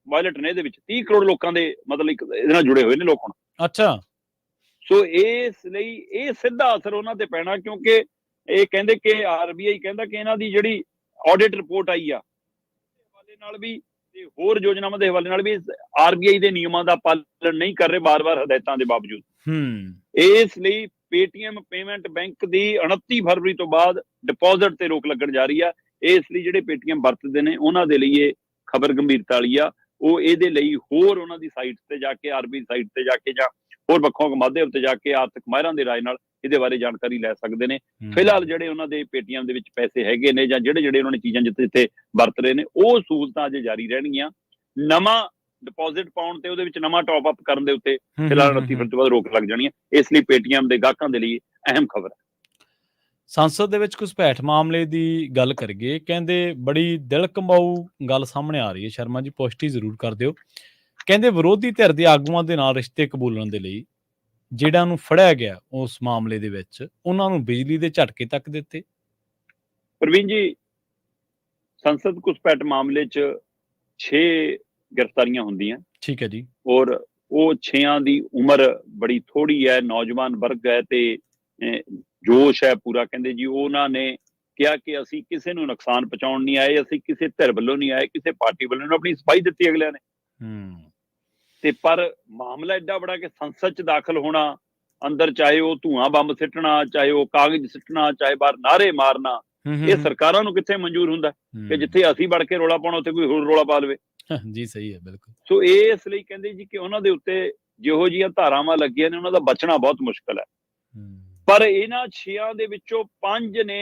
ਵਾਇਲਟ ਨੇ ਇਹਦੇ ਵਿੱਚ, 30 ਕਰੋੜ ਲੋਕਾਂ ਦੇ ਮਤਲਬ ਇਹਦੇ ਨਾਲ ਜੁੜੇ ਹੋਏ ਨੇ ਲੋਕ ਹੁਣ। ਅੱਛਾ। ਸੋ ਇਸ ਲਈ ਇਹ ਸਿੱਧਾ ਅਸਰ ਉਹਨਾਂ ਤੇ ਪੈਣਾ, ਕਿਉਂਕਿ ਇਹ ਕਹਿੰਦੇ ਕਿ RBI ਕਹਿੰਦਾ ਕਿ ਇਹਨਾਂ ਦੀ ਜਿਹੜੀ ਆਡਿਟ ਰਿਪੋਰਟ ਆਈ ਆ ਹਵਾਲੇ ਨਾਲ ਵੀ ਤੇ ਹੋਰ ਯੋਜਨਾਵਾਂ ਦੇ ਹਵਾਲੇ ਨਾਲ ਵੀ RBI ਦੇ ਨਿਯਮਾਂ ਦਾ ਪਾਲਣ ਨਹੀਂ ਕਰ ਰਹੇ ਬਾਰ-ਬਾਰ ਹਦਾਇਤਾਂ ਦੇ ਬਾਵਜੂਦ। ਇਸ ਲਈ ਪੇਟੀਐਮ ਪੇਮੈਂਟ ਬੈਂਕ ਦੀ 29 ਫਰਵਰੀ ਤੋਂ ਬਾਅਦ ਡਿਪੋਜ਼ਿਟ ਤੇ ਰੋਕ ਲੱਗਣ ਜਾ ਰਹੀ ਆ। ਇਸ ਲਈ ਜਿਹੜੇ ਪੇਟੀਐਮ ਵਰਤਦੇ ਨੇ ਉਹਨਾਂ ਦੇ ਲਈ ਇਹ ਖਬਰ ਗੰਭੀਰਤਾ ਵਾਲੀ ਆ। ਉਹ ਇਹਦੇ ਲਈ ਹੋਰ ਉਹਨਾਂ ਦੀ ਸਾਈਟ ਤੇ ਜਾ ਕੇ, RBI ਸਾਈਟ ਤੇ ਜਾ ਕੇ ਜਾਂ ਹੋਰ ਵੱਖੋਂ ਮਾਧਿਅਮ ਤੇ ਜਾ ਕੇ ਆਰਥਿਕ ਮਾਹਿਰਾਂ ਦੇ ਰਾਏ ਨਾਲ ਇਹਦੇ ਬਾਰੇ ਜਾਣਕਾਰੀ ਲੈ ਸਕਦੇ ਨੇ। ਫਿਲਹਾਲ ਜਿਹੜੇ ਉਹਨਾਂ ਦੇ ਪੇਟੀਐਮ ਦੇ ਵਿੱਚ ਪੈਸੇ ਹੈਗੇ ਨੇ ਜਾਂ ਜਿਹੜੇ ਉਹਨਾਂ ਨੇ ਚੀਜ਼ਾਂ ਜਿੱਥੇ ਵਰਤ ਰਹੇ ਨੇ, ਉਹ ਸਹੂਲਤਾਂ ਅਜੇ ਜਾਰੀ ਰਹਿਣਗੀਆਂ। ਨਵਾਂ ਡਿਪੋਜ਼ਿਟ ਪਾਉਣ ਤੇ ਉਹਦੇ ਵਿੱਚ ਨਵਾਂ ਟੌਪ ਅਪ ਕਰਨ ਦੇ ਉੱਤੇ ਫਿਲਹਾਲ 29 ਫਰਵਰੀ ਤੋਂ ਬਾਅਦ ਰੋਕ ਲੱਗ ਜਾਣੀ ਹੈ। ਇਸ ਲਈ ਪੇਟੀਐਮ ਦੇ ਗਾਹਕਾਂ ਦੇ ਲਈ ਅਹਿਮ ਖਬਰ ਹੈ। ਸੰਸਦ ਦੇ ਵਿੱਚ ਘੁਸਪੈਠ ਮਾਮਲੇ ਦੀ ਗੱਲ ਕਰੀਏ, ਕਹਿੰਦੇ ਬੜੀ ਦਿਲ ਕੰਬਾਊ ਗੱਲ ਸਾਹਮਣੇ ਆ ਰਹੀ ਹੈ। ਸ਼ਰਮਾ ਜੀ ਪੁਸ਼ਟੀ ਜ਼ਰੂਰ ਕਰ ਦਿਓ। ਕਹਿੰਦੇ ਵਿਰੋਧੀ ਧਿਰ ਦੇ ਆਗੂਆਂ ਦੇ ਨਾਲ ਰਿਸ਼ਤੇ ਕਬੂਲਣ ਦੇ ਲਈ ਜਿਹੜਾ ਨੂੰ ਫੜਿਆ ਗਿਆ ਉਸ ਮਾਮਲੇ ਦੇ ਵਿੱਚ ਉਹਨਾਂ ਨੂੰ ਬਿਜਲੀ ਦੇ ਝਟਕੇ ਤੱਕ ਦਿੱਤੇ। ਪ੍ਰਵੀਨ ਜੀ, ਸੰਸਦ ਘੁਸਪੈਠ ਮਾਮਲੇ 'ਚ 6 ਗ੍ਰਿਫਤਾਰੀਆਂ ਹੁੰਦੀਆਂ। ਠੀਕ ਹੈ ਜੀ। ਔਰ ਉਹ 6 ਦੀ ਉਮਰ ਬੜੀ ਥੋੜੀ ਹੈ, ਨੌਜਵਾਨ ਵਰਗ ਹੈ ਤੇ ਜੋਸ਼ ਹੈ ਪੂਰਾ। ਕਹਿੰਦੇ ਜੀ ਉਹਨਾਂ ਨੇ ਕਿਹਾ ਕਿ ਅਸੀਂ ਕਿਸੇ ਨੂੰ ਨੁਕਸਾਨ ਪਹੁੰਚਾਉਣ ਨਹੀਂ ਆਏ, ਅਸੀਂ ਕਿਸੇ ਧਿਰ ਵੱਲੋਂ ਨਹੀਂ ਆਏ, ਕਿਸੇ ਪਾਰਟੀ ਵੱਲੋਂ ਨਹੀਂ, ਆਪਣੀ ਸਫਾਈ ਦਿੱਤੀ ਅਗਲਿਆਂ ਨੇ। ਤੇ ਪਰ ਮਾਮਲਾ ਐਡਾ ਬੜਾ ਕਿ ਸੰਸਦ 'ਚ ਦਾਖਲ ਹੋਣਾ, ਅੰਦਰ ਚਾਹੇ ਉਹ ਧੂਆਂ ਬੰਬ ਸਿੱਟਣਾ, ਚਾਹੇ ਉਹ ਕਾਗਜ਼ ਸਿੱਟਣਾ, ਚਾਹੇ ਬਾਹਰ ਨਾਅਰੇ ਮਾਰਨਾ, ਇਹ ਸਰਕਾਰਾਂ ਨੂੰ ਕਿੱਥੇ ਮਨਜ਼ੂਰ ਹੁੰਦਾ ਕਿ ਜਿੱਥੇ ਅਸੀਂ ਵੜ ਕੇ ਰੌਲਾ ਪਾਉਣਾ ਉੱਥੇ ਕੋਈ ਹੋਰ ਰੌਲਾ ਪਾ ਲਵੇ। ਜੀ ਸਹੀ ਹੈ, ਬਿਲਕੁਲ। ਸੋ ਇਸ ਲਈ ਕਹਿੰਦੇ ਜੀ ਕਿ ਉਹਨਾਂ ਦੇ ਉੱਤੇ ਜਿਹੋ ਜਿਹੀਆਂ ਧਾਰਾਵਾਂ ਲੱਗੀਆਂ ਨੇ ਉਹਨਾਂ ਦਾ ਬਚਣਾ ਬਹੁਤ ਮੁਸ਼ਕਲ ਹੈ। ਪਰ ਇਹਨਾਂ 6 ਦੇ ਵਿੱਚੋਂ 5 ਨੇ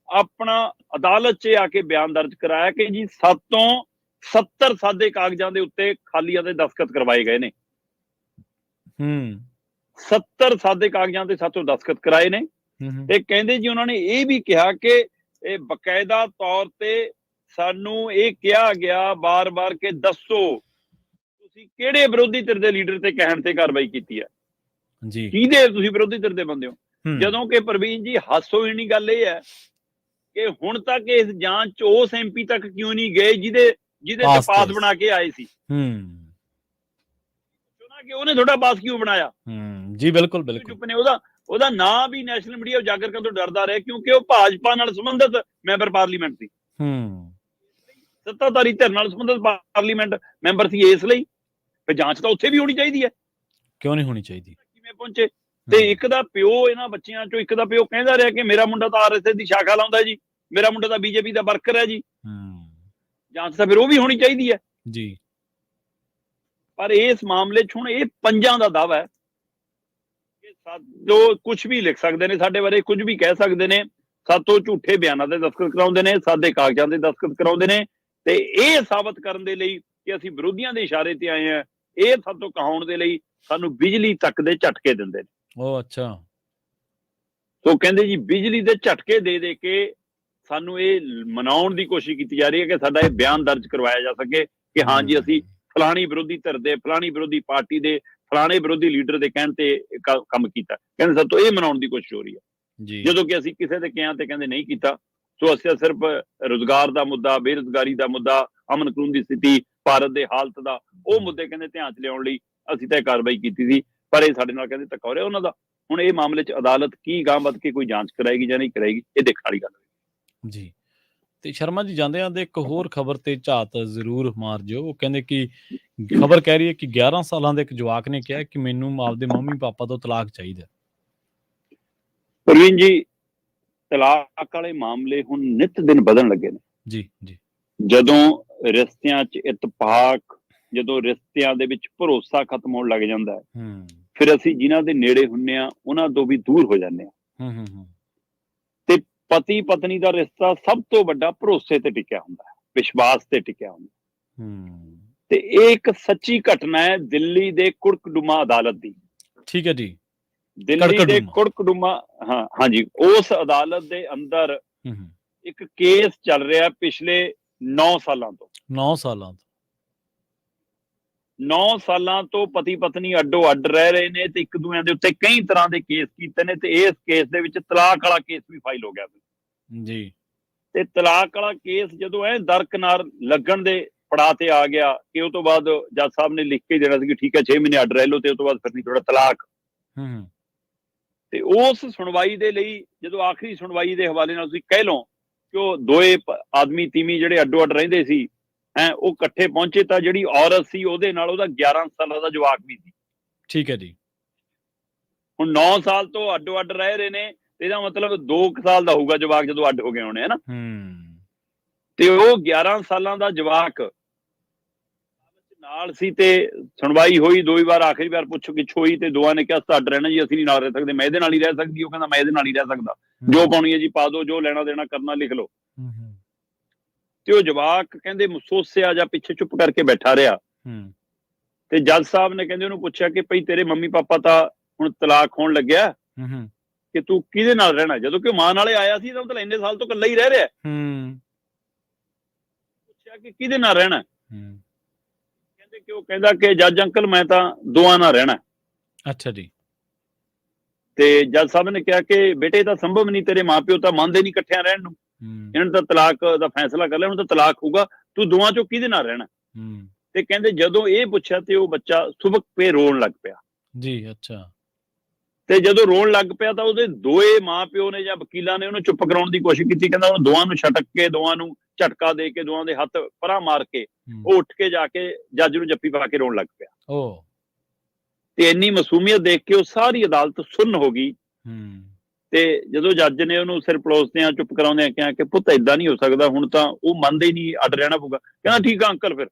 ਆਪਣਾ ਅਦਾਲਤ 'ਚ ਆ ਕੇ ਬਿਆਨ ਦਰਜ ਕਰਾਇਆ ਕਿ ਜੀ 7 ਤੋਂ 70 ਸਾਦੇ ਕਾਗਜ਼ਾਂ ਦੇ ਉੱਤੇ ਖਾਲੀਆਂ ਦੇ ਦਸਤਖਤ ਕਰਵਾਏ ਗਏ ਨੇ। 70 ਸਾਦੇ ਕਾਗਜ਼ਾਂ ਤੇ 7 ਦਸਤਖਤ ਕਰਾਏ ਨੇ। ਤੇ ਕਹਿੰਦੇ ਜੀ ਉਹਨਾਂ ਨੇ ਇਹ ਵੀ ਕਿਹਾ ਕਿ ਇਹ ਬਕਾਇਦਾ ਤੌਰ ਤੇ ਸਾਨੂੰ ਇਹ ਕਿਹਾ ਗਿਆ ਬਾਰ-ਬਾਰ ਕਿ ਦੱਸੋ ਤੁਸੀਂ ਕਿਹੜੇ ਵਿਰੋਧੀ ਧਿਰ ਦੇ ਲੀਡਰ ਤੇ ਕਹਿਣ ਤੇ ਕਾਰਵਾਈ ਕੀਤੀ ਹੈ ਜੀ, ਕਿਹਦੇ ਤੁਸੀਂ ਵਿਰੋਧੀ ਧਿਰ ਦੇ ਬੰਦੇ ਹੋ। ਜਦੋਂ ਕਿ ਪ੍ਰਵੀਨ ਜੀ ਹਾਸੋਹੀਣੀ ਗੱਲ ਇਹ ਹੈ ਕਿ ਹੁਣ ਤੱਕ ਇਸ ਜਾਂਚ 'ਚ ਉਸ MP ਤੱਕ ਕਿਉਂ ਨਹੀਂ ਗਏ ਜਿਹਦੇ ਤੇ ਪਾਸ ਬਣਾ ਕੇ ਆਏ ਸੀ। ਕਿ ਉਹਨੇ ਤੁਹਾਡਾ ਪਾਸ ਕਿਉਂ ਬਣਾਇਆ? ਜੀ ਬਿਲਕੁਲ ਬਿਲਕੁਲ। ਚੁੱਪ ਨੇ। ਉਹਦਾ ਨਾਂ ਵੀ ਨੈਸ਼ਨਲ ਮੀਡੀਆ ਉਜਾਗਰ ਕਰਨ ਤੋਂ ਡਰਦਾ ਰਿਹਾ ਕਿਉਂਕਿ ਉਹ ਭਾਜਪਾ ਨਾਲ ਸੰਬੰਧਿਤ ਮੈਂਬਰ ਪਾਰਲੀਮੈਂਟ ਸੀ, ਸੱਤਾਧਾਰੀ ਧਿਰ ਨਾਲ ਸੰਬੰਧਿਤ ਪਾਰਲੀਮੈਂਟ ਮੈਂਬਰ ਸੀ। ਇਸ ਲਈ ਫਿਰ ਜਾਂਚ ਤਾਂ ਉੱਥੇ ਵੀ ਹੋਣੀ ਚਾਹੀਦੀ ਹੈ। ਕਿਉਂ ਨਹੀਂ ਹੋਣੀ ਚਾਹੀਦੀ? ਕਿਵੇਂ ਪਹੁੰਚੇ? ਤੇ ਇੱਕ ਦਾ ਪਿਓ, ਇਹਨਾਂ ਬੱਚਿਆਂ ਚੋਂ ਇੱਕ ਦਾ ਪਿਓ ਕਹਿੰਦਾ ਰਿਹਾ ਕਿ ਮੇਰਾ ਮੁੰਡਾ ਤਾਂ RSS ਦੀ ਸ਼ਾਖਾ ਲਾਉਂਦਾ ਜੀ, ਮੇਰਾ ਮੁੰਡਾ ਤਾਂ BJP ਦਾ ਵਰਕਰ ਹੈ ਜੀ। ਜਾਂਚ ਤਾਂ ਫਿਰ ਉਹ ਵੀ ਹੋਣੀ ਚਾਹੀਦੀ ਹੈ ਜੀ। ਪਰ ਇਸ ਮਾਮਲੇ 'ਚ ਹੁਣ ਇਹ 5 ਦਾ ਦਾਅਵਾ ਹੈ ਕਿ ਸਾਡੋ ਕੁਝ ਵੀ ਲਿਖ ਸਕਦੇ ਨੇ, ਸਾਡੇ ਬਾਰੇ ਕੁਝ ਵੀ ਕਹਿ ਸਕਦੇ ਨੇ, ਸਾਤੋਂ ਝੂਠੇ ਬਿਆਨਾਂ ਤੇ ਦਸਤਖਤ ਕਰਾਉਂਦੇ ਨੇ, ਸਾਦੇ ਕਾਗਜ਼ਾਂ ਦੇ ਦਸਤਖਤ ਕਰਾਉਂਦੇ ਨੇ, ਤੇ ਇਹ ਸਾਬਤ ਕਰਨ ਦੇ ਲਈ ਕਿ ਅਸੀਂ ਵਿਰੋਧੀਆਂ ਦੇ ਇਸ਼ਾਰੇ ਤੇ ਆਏ ਹਾਂ, ਇਹ ਸਾਤੋਂ ਕਹਾਉਣ ਦੇ ਲਈ ਸਾਨੂੰ ਬਿਜਲੀ ਤੱਕ ਦੇ ਝਟਕੇ ਦਿੰਦੇ ਨੇ। ਉਹ ਅੱਛਾ। ਸੋ ਕਹਿੰਦੇ ਜੀ ਬਿਜਲੀ ਦੇ ਝਟਕੇ ਦੇ ਕੇ ਸਾਨੂੰ ਇਹ ਮਨਾਉਣ ਦੀ ਕੋਸ਼ਿਸ਼ ਕੀਤੀ ਜਾ ਰਹੀ ਹੈ ਕਿ ਸਾਡਾ ਇਹ ਬਿਆਨ ਦਰਜ ਕਰਵਾਇਆ ਜਾ ਸਕੇ ਕਿ ਹਾਂ ਜੀ ਅਸੀਂ ਫਲਾਣੀ ਵਿਰੋਧੀ ਧਿਰ ਦੇ, ਫਲਾਣੀ ਵਿਰੋਧੀ ਪਾਰਟੀ ਦੇ, ਫਲਾਣੇ ਵਿਰੋਧੀ ਲੀਡਰ ਦੇ ਕਹਿਣ ਤੇ ਕੰਮ ਕੀਤਾ। ਕਹਿੰਦੇ ਸਾਡੇ ਤੋਂ ਇਹ ਮਨਾਉਣ ਦੀ ਕੋਸ਼ਿਸ਼ ਹੋ ਰਹੀ ਹੈ, ਜਦੋਂ ਕਿ ਅਸੀਂ ਕਿਸੇ ਦੇ ਕਿਹਾ ਤੇ ਕਹਿੰਦੇ ਨਹੀਂ ਕੀਤਾ। ਸੋ ਅਸੀਂ ਸਿਰਫ ਰੁਜ਼ਗਾਰ ਦਾ ਮੁੱਦਾ, ਬੇਰੁਜ਼ਗਾਰੀ ਦਾ ਮੁੱਦਾ, ਅਮਨ ਕਾਨੂੰਨ ਦੀ ਸਥਿਤੀ, ਭਾਰਤ ਦੇ ਹਾਲਤ ਦਾ, ਉਹ ਮੁੱਦੇ ਕਹਿੰਦੇ ਧਿਆਨ 'ਚ ਲਿਆਉਣ ਲਈ ਅਸੀਂ ਤਾਂ ਇਹ ਕਾਰਵਾਈ ਕੀਤੀ ਸੀ। ਪਰ ਇਹ ਸਾਡੇ ਨਾਲ ਕਹਿੰਦੇ ਧੱਕਾ ਹੋ ਰਿਹਾ ਉਹਨਾਂ ਦਾ। ਹੁਣ ਇਹ ਮਾਮਲੇ 'ਚ ਅਦਾਲਤ ਕੀ ਗਾਂਹ ਵੱਧ ਕੇ ਕੋਈ ਜਾਂਚ ਕਰਾਏਗੀ ਜਾਂ ਨਹੀਂ ਕਰਾਏਗੀ, ਇਹ ਦੇਖਣ ਵਾਲੀ ਗੱਲ ਹੈ ਜੀ। ਤੇ ਸ਼ਰਮਾ ਜੀ ਜਾਂਦੇ ਆਂਦੇ ਇੱਕ ਹੋਰ ਖਬਰ ਤੇ ਝਾਤ ਜ਼ਰੂਰ ਮਾਰ ਜਿਓ। ਉਹ ਕਹਿੰਦੇ ਕਿ ਖਬਰ ਕਹਿ ਰਹੀ ਹੈ ਕਿ 11 ਸਾਲਾਂ ਦੇ ਇੱਕ ਜਵਾਕ ਨੇ ਕਿਹਾ ਕਿ ਮੈਨੂੰ ਆਪਦੇ ਮੰਮੀ ਪਾਪਾ ਤੋਂ ਤਲਾਕ ਚਾਹੀਦਾ। ਪ੍ਰਵੀਨ ਜੀ, ਤਲਾਕ ਵਾਲੇ ਮਾਮਲੇ ਹੁਣ ਨਿਤ ਦਿਨ ਵਧਣ ਲੱਗੇ ਨੇ ਜੀ। ਜਦੋਂ ਰਿਸ਼ਤਿਆਂ 'ਚ ਇਤਫਾਕ, ਜਦੋਂ ਰਿਸ਼ਤਿਆਂ ਦੇ ਵਿੱਚ ਭਰੋਸਾ ਖਤਮ ਹੋਣ ਲੱਗ ਜਾਂਦਾ ਹੈ, ਫਿਰ ਅਸੀਂ ਜਿਨ੍ਹਾਂ ਦੇ ਨੇੜੇ ਹੁੰਨੇ ਆ ਉਹਨਾਂ ਤੋਂ ਵੀ ਦੂਰ ਹੋ ਜਾਂਦੇ ਆ। ਤੇ ਪਤੀ ਪਤਨੀ ਦਾ ਰਿਸ਼ਤਾ ਸਭ ਤੋਂ ਵੱਡਾ ਭਰੋਸੇ ਤੇ ਟਿਕਿਆ ਹੁੰਦਾ ਹੈ। ਵਿਸ਼ਵਾਸ ਤੇ ਟਿਕਿਆ ਹੁੰਦਾ। ਹੂੰ ਤੇ ਇਹ ਇੱਕ ਸੱਚੀ ਘਟਨਾ ਹੈ ਦਿੱਲੀ ਦੇ ਕੁੜਕਡੁਮਾ ਅਦਾਲਤ ਦੀ। ਠੀਕ ਹੈ ਜੀ। ਦਿੱਲੀ ਦੇ ਕੜਕੜਡੂਮਾ। ਕੁੜਕਡੁਮਾ, ਹਾਂ ਹਾਂਜੀ, ਉਸ ਅਦਾਲਤ ਦੇ ਅੰਦਰ ਹੂੰ ਹੂੰ ਇੱਕ ਕੇਸ ਚੱਲ ਰਿਹਾ ਪਿਛਲੇ 9 ਸਾਲਾਂ ਤੋਂ। 9 ਸਾਲਾਂ ਤੋਂ। 9 ਸਾਲਾਂ ਤੋਂ ਪਤੀ ਪਤਨੀ ਅੱਡੋ ਅੱਡ ਰਹਿ ਰਹੇ ਨੇ ਤੇ ਇੱਕ ਦੂਜੇ ਦੇ ਉੱਤੇ ਕਈ ਤਰ੍ਹਾਂ ਦੇ ਕੇਸ ਕੀਤੇ ਨੇ, ਤੇ ਇਸ ਕੇਸ ਦੇ ਵਿੱਚ ਤਲਾਕ ਵਾਲਾ ਕੇਸ ਵੀ ਫਾਈਲ ਹੋ ਗਿਆ ਜੀ। ਤੇ ਤਲਾਕ ਵਾਲਾ ਕੇਸ ਜਦੋਂ ਦਰਕਨਾਰ ਲੱਗਣ ਦੇ ਪੜਾਅ ਤੇ ਆ ਗਿਆ ਕਿ ਉਹ ਤੋਂ ਬਾਅਦ ਜੱਜ ਸਾਹਿਬ ਨੇ ਲਿਖ ਕੇ ਦੇਣਾ ਸੀ ਕਿ ਠੀਕ ਹੈ 6 ਮਹੀਨੇ ਅੱਡ ਰਹਿ ਲਓ ਤੇ ਉਸ ਤੋਂ ਬਾਅਦ ਫਿਰ ਨਹੀਂ, ਤੁਹਾਡਾ ਤਲਾਕ। ਹੂੰ ਹੂੰ ਤੇ ਉਸ ਸੁਣਵਾਈ ਦੇ ਲਈ ਜਦੋਂ ਆਖਰੀ ਸੁਣਵਾਈ ਦੇ ਹਵਾਲੇ ਨਾਲ ਤੁਸੀਂ ਕਹਿ ਲਓ ਕਿ ਉਹ ਦੋਏ ਆਦਮੀ ਤੀਵੀਂ ਜਿਹੜੇ ਅੱਡੋ ਅੱਡ ਰਹਿੰਦੇ ਸੀ ਉਹ ਇਕੱਠੇ ਪਹੁੰਚੇ, ਤਾਂ ਜਿਹੜੀ ਔਰਤ ਸੀ ਉਹਦੇ ਨਾਲ ਉਹਦਾ 11 ਸਾਲਾਂ ਦਾ ਜਵਾਕ ਵੀ ਸੀ। ਠੀਕ ਹੈ ਜੀ। ਹੁਣ 9 ਸਾਲ ਤੋਂ ਅੱਡੋ ਅੱਡ ਰਹਿ ਰਹੇ ਨੇ, ਇਹਦਾ ਮਤਲਬ 2 ਸਾਲ ਦਾ ਹੋਊਗਾ ਜਵਾਕ ਜਦੋਂ ਅੱਡ ਹੋ ਗਏ ਹੋਣੇ, ਹਨਾ। ਤੇ ਉਹ 11 ਸਾਲਾਂ ਦਾ ਜਵਾਕ ਨਾਲ ਸੀ ਤੇ ਸੁਣਵਾਈ ਹੋਈ 2 ਵਾਰ, ਆਖਰੀ ਵਾਰ ਪੁੱਛ ਗਿੱਛ ਹੋਈ ਤੇ ਦੋਵਾਂ ਨੇ ਕਿਹਾ ਅੱਡ ਰਹਿਣਾ ਜੀ, ਅਸੀਂ ਨਹੀਂ ਨਾਲ ਰਹਿ ਸਕਦੇ, ਮੈਂ ਇਹਦੇ ਨਾਲ ਹੀ ਰਹਿ ਸਕਦੀ। ਉਹ ਕਹਿੰਦਾ ਮੈਂ ਇਹਦੇ ਨਾਲ ਹੀ ਰਹਿ ਸਕਦਾ, ਜੋ ਪਾਉਣੀ ਹੈ ਜੀ ਪਾ ਦੋ, ਜੋ ਲੈਣਾ ਦੇਣਾ ਕਰਨਾ ਲਿਖ ਲਓ। ਤੇ ਉਹ ਜਵਾਕ ਕਹਿੰਦੇ ਮਸੋਸਿਆ ਜਾਂ ਪਿੱਛੇ ਚੁੱਪ ਕਰਕੇ ਬੈਠਾ ਰਿਹਾ। ਤੇ ਜੱਜ ਸਾਹਿਬ ਨੇ ਕਹਿੰਦੇ ਉਹਨੂੰ ਪੁੱਛਿਆ ਕਿ ਭਈ ਤੇਰੇ ਮੰਮੀ ਪਾਪਾ ਤਾਂ ਹੁਣ ਤਲਾਕ ਹੋਣ ਲੱਗਿਆ ਕਿ ਤੂੰ ਕਿਹਦੇ ਨਾਲ ਰਹਿਣਾ, ਜਦੋਂ ਕਿ ਮਾਂ ਨਾਲੇ ਆਇਆ ਸੀ ਤਾਂ ਮਤਲਬ ਇੰਨੇ ਸਾਲ ਤੋਂ ਇਕੱਲਾ ਹੀ ਰਹਿ ਰਿਹਾ। ਪੁੱਛਿਆ ਕਿ ਕਿਹਦੇ ਨਾਲ ਰਹਿਣਾ, ਕਹਿੰਦੇ ਕਿ ਉਹ ਕਹਿੰਦਾ ਕਿ ਜੱਜ ਅੰਕਲ ਮੈਂ ਤਾਂ ਦੋਵਾਂ ਨਾਲ ਰਹਿਣਾ। ਅੱਛਾ ਜੀ। ਤੇ ਜੱਜ ਸਾਹਿਬ ਨੇ ਕਿਹਾ ਕਿ ਬੇਟੇ ਤਾਂ ਸੰਭਵ ਨਹੀਂ, ਤੇਰੇ ਮਾਪਿਓ ਤਾਂ ਮੰਨਦੇ ਨਹੀਂ ਇਕੱਠਿਆਂ ਰਹਿਣ ਨੂੰ, ਇਹਨਾਂ ਨੇ ਤਾਂ ਤਲਾਕ ਦਾ ਫੈਸਲਾ ਕਰ ਲਿਆ, ਹੁਣ ਤਾਂ ਤਲਾਕ ਹੋਊਗਾ, ਤੂੰ ਦੋਵਾਂ ਚੋਂ ਕਿਹਦੇ ਨਾਲ ਰਹਿਣਾ। ਤੇ ਕਹਿੰਦੇ ਜਦੋਂ ਇਹ ਪੁੱਛਿਆ ਤੇ ਉਹ ਬੱਚਾ ਸੁਬਕ ਪੇ ਰੋਣ ਲੱਗ ਪਿਆ ਜੀ। ਅੱਛਾ। ਤੇ ਜਦੋਂ ਰੋਣ ਲੱਗ ਪਿਆ ਤਾਂ ਉਹਦੇ ਦੋਏ ਮਾਂ ਪਿਓ ਨੇ ਜਾਂ ਵਕੀਲਾਂ ਨੇ ਉਹਨੂੰ ਚੁੱਪ ਕਰਾਉਣ ਦੀ ਕੋਸ਼ਿਸ਼ ਕੀਤੀ। ਕਹਿੰਦਾ ਉਹ ਦੋਵਾਂ ਨੂੰ ਛਟਕ ਕੇ, ਦੋਵਾਂ ਨੂੰ ਝਟਕਾ ਦੇ ਕੇ, ਦੋਵਾਂ ਦੇ ਹੱਥ ਪਰਾਂ ਮਾਰ ਕੇ ਉਹ ਉੱਠ ਕੇ ਜਾ ਕੇ ਜੱਜ ਨੂੰ ਜੱਫੀ ਪਾ ਕੇ ਰੋਣ ਲੱਗ ਪਿਆ। ਤੇ ਇੰਨੀ ਮਾਸੂਮੀਅਤ ਦੇਖ ਕੇ ਉਹ ਸਾਰੀ ਅਦਾਲਤ ਸੁੰਨ ਹੋ ਗਈ। ਤੇ ਜਦੋਂ ਜੱਜ ਨੇ ਉਹਨੂੰ ਸਿਰ ਪਲੋਸਦਿਆਂ ਚੁੱਪ ਕਰਾਉਂਦਿਆਂ ਕਿਹਾ ਕਿ ਪੁੱਤ ਏਦਾਂ ਨਹੀਂ ਹੋ ਸਕਦਾ, ਹੁਣ ਤਾਂ ਉਹ ਮੰਨਦੇ ਹੀ ਨਹੀਂ, ਅੱਡ ਰਹਿਣਾ ਪਊਗਾ। ਕਹਿੰਦਾ ਠੀਕ ਆ ਅੰਕਲ, ਫਿਰ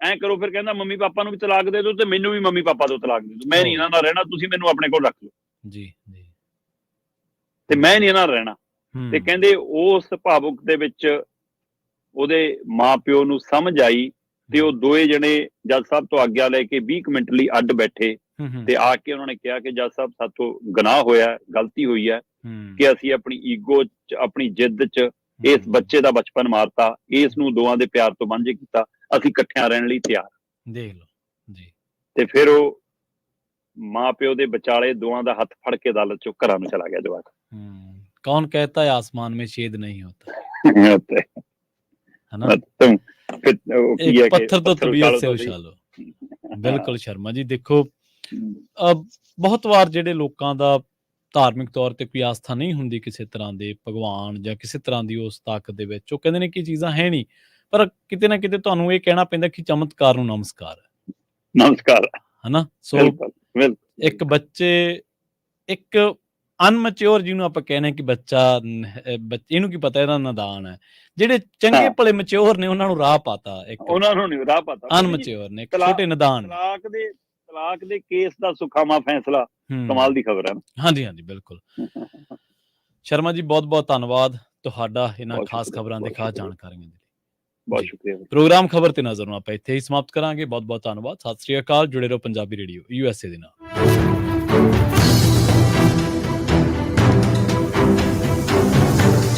ਐਂ ਕਰੋ, ਫਿਰ ਕਹਿੰਦਾ ਮੰਮੀ ਪਾਪਾ ਨੂੰ ਵੀ ਤਲਾਕ ਦੇ ਦਿਓ ਤੇ ਮੈਨੂੰ ਵੀ ਮੰਮੀ ਪਾਪਾ ਤੋਂ ਤਲਾਕ ਦੇ ਦਿਓ, ਮੈਂ ਨਹੀਂ ਇਹਨਾਂ ਨਾਲ ਰਹਿਣਾ, ਤੁਸੀਂ ਮੈਨੂੰ ਆਪਣੇ ਕੋਲ ਰੱਖ ਲਓ ਜੀ ਜੀ, ਤੇ ਮੈਂ ਨਹੀਂ ਇਹਨਾਂ ਨਾਲ ਰਹਿਣਾ। ਤੇ ਕਹਿੰਦੇ ਉਸ ਭਾਵੁਕ ਦੇ ਵਿੱਚ ਉਹਦੇ ਮਾਂ ਪਿਓ ਨੂੰ ਸਮਝ ਆਈ ਤੇ ਉਹ ਦੋਏ ਜਣੇ ਜੱਜ ਸਾਹਿਬ ਤੋਂ ਆਗਿਆ ਲੈ ਕੇ 20 ਮਿੰਟ ਲਈ ਅੱਡ ਬੈਠੇ ਤੇ ਆ ਕੇ ਉਹਨਾਂ ਨੇ ਕਿਹਾ ਕਿ ਜੱਜ ਸਾਹਿਬ ਸਾਥੋਂ ਗੁਨਾਹ ਹੋਇਆ, ਗਲਤੀ ਹੋਈ ਹੈ ਕਿ ਅਸੀਂ ਆਪਣੀ ਈਗੋ ਚ, ਆਪਣੀ ਜਿੱਦ ਚ ਇਸ ਬੱਚੇ ਦਾ ਬਚਪਨ ਮਾਰਤਾ, ਇਸ ਨੂੰ ਦੋਵਾਂ ਦੇ ਪਿਆਰ ਤੋਂ ਵਾਂਝੇ ਕੀਤਾ, ਅਸੀਂ ਇਕੱਠਿਆਂ ਰਹਿਣ ਲਈ ਤਿਆਰ। ਦੇਖ ਲਓ ਜੀ। ਤੇ ਫਿਰ ਉਹ ਮਾਂ ਪਿਓ ਦੇ ਵਿਚਾਲੇ ਦੋਵਾਂ ਦਾ ਹੱਥ ਫੜ ਕੇ ਅਦਾਲਤ ਚੋਂ ਘਰਾਂ ਨੂੰ ਚਲਾ ਗਿਆ ਜਵਾਕ। ਕੌਣ कहता है आसमान में छेद नहीं होता, है ना। एक पत्थर तो तबीयत से उछालो। ਬਿਲਕੁਲ ਸ਼ਰਮਾ ਜੀ। ਦੇਖੋ ਬਹੁਤ ਵਾਰ ਜਿਹੜੇ ਲੋਕਾਂ ਦਾ ਧਾਰਮਿਕ ਤੌਰ ਤੇ ਕੋਈ ਆਸਥਾ ਨਹੀਂ ਹੁੰਦੀ ਕਿਸੇ ਤਰ੍ਹਾਂ ਦੇ ਭਗਵਾਨ ਜਾਂ ਕਿਸੇ ਤਰ੍ਹਾਂ ਦੀ ਉਸ ਤਾਕਤ ਦੇ ਵਿੱਚ, ਉਹ ਕਹਿੰਦੇ ਨੇ ਕਿ ਚੀਜ਼ਾਂ ਹੈ ਨਹੀਂ, ਪਰ ਕਿਤੇ ਨਾ ਕਿਤੇ ਤੁਹਾਨੂੰ ਇਹ ਕਹਿਣਾ ਪੈਂਦਾ ਕਿ ਚਮਤਕਾਰ ਨੂੰ ਨਮਸਕਾਰ ਹੈ। ਨਮਸਕਾਰ, ਹਨਾ। ਸੋ ਇੱਕ ਬੱਚੇ, ਇੱਕ ਅਨਮੈਚਿਓਰ ਜਿਹਨੂੰ ਆਪਾਂ ਕਹਿੰਦੇ ਕਿ ਬੱਚਾ, ਇਹਨੂੰ ਕੀ ਪਤਾ ਇਹਦਾ ਨਾਦਾਨ ਹੈ। ਜਿਹੜੇ ਚੰਗੇ ਭਲੇ ਮੈਚਿਓਰ ਨੇ ਉਹਨਾਂ ਨੂੰ ਰਾਹ ਪਾਤਾ, ਉਹਨਾਂ ਨੂੰ ਨਹੀਂ ਰਾਹ ਪਾਤਾ, ਅਨਮੈਚਿਓਰ ਨੇ ਛੋਟੇ ਨਾਦਾਨ। ਤਲਾਕ ਦੇ ਕੇਸ ਦਾ ਸੁਖਾਵਾਂ ਫੈਸਲਾ, ਕਮਾਲ ਦੀ ਖਬਰ ਹੈ। ਹਾਂਜੀ ਹਾਂਜੀ, ਬਿਲਕੁਲ। ਸ਼ਰਮਾ ਜੀ, ਬਹੁਤ ਬਹੁਤ ਧੰਨਵਾਦ ਤੁਹਾਡਾ ਇਹਨਾਂ ਖਾਸ ਖਬਰਾਂ ਦੇ ਖਾਸ ਜਾਣਕਾਰੀਆਂ ਦੇ ਲਈ। ਬਹੁਤ ਸ਼ੁਕਰੀਆ। ਪ੍ਰੋਗਰਾਮ ਖਬਰ ਤੇ ਨਜ਼ਰ ਨੂੰ ਆਪਾਂ ਇੱਥੇ ਹੀ ਸਮਾਪਤ ਕਰਾਂਗੇ। ਬਹੁਤ ਬਹੁਤ ਧੰਨਵਾਦ। ਸਤਿ ਸ੍ਰੀ ਅਕਾਲ। ਜੁੜੇ ਰਹੋ ਪੰਜਾਬੀ ਰੇਡੀਓ USA ਦੇ ਨਾਲ।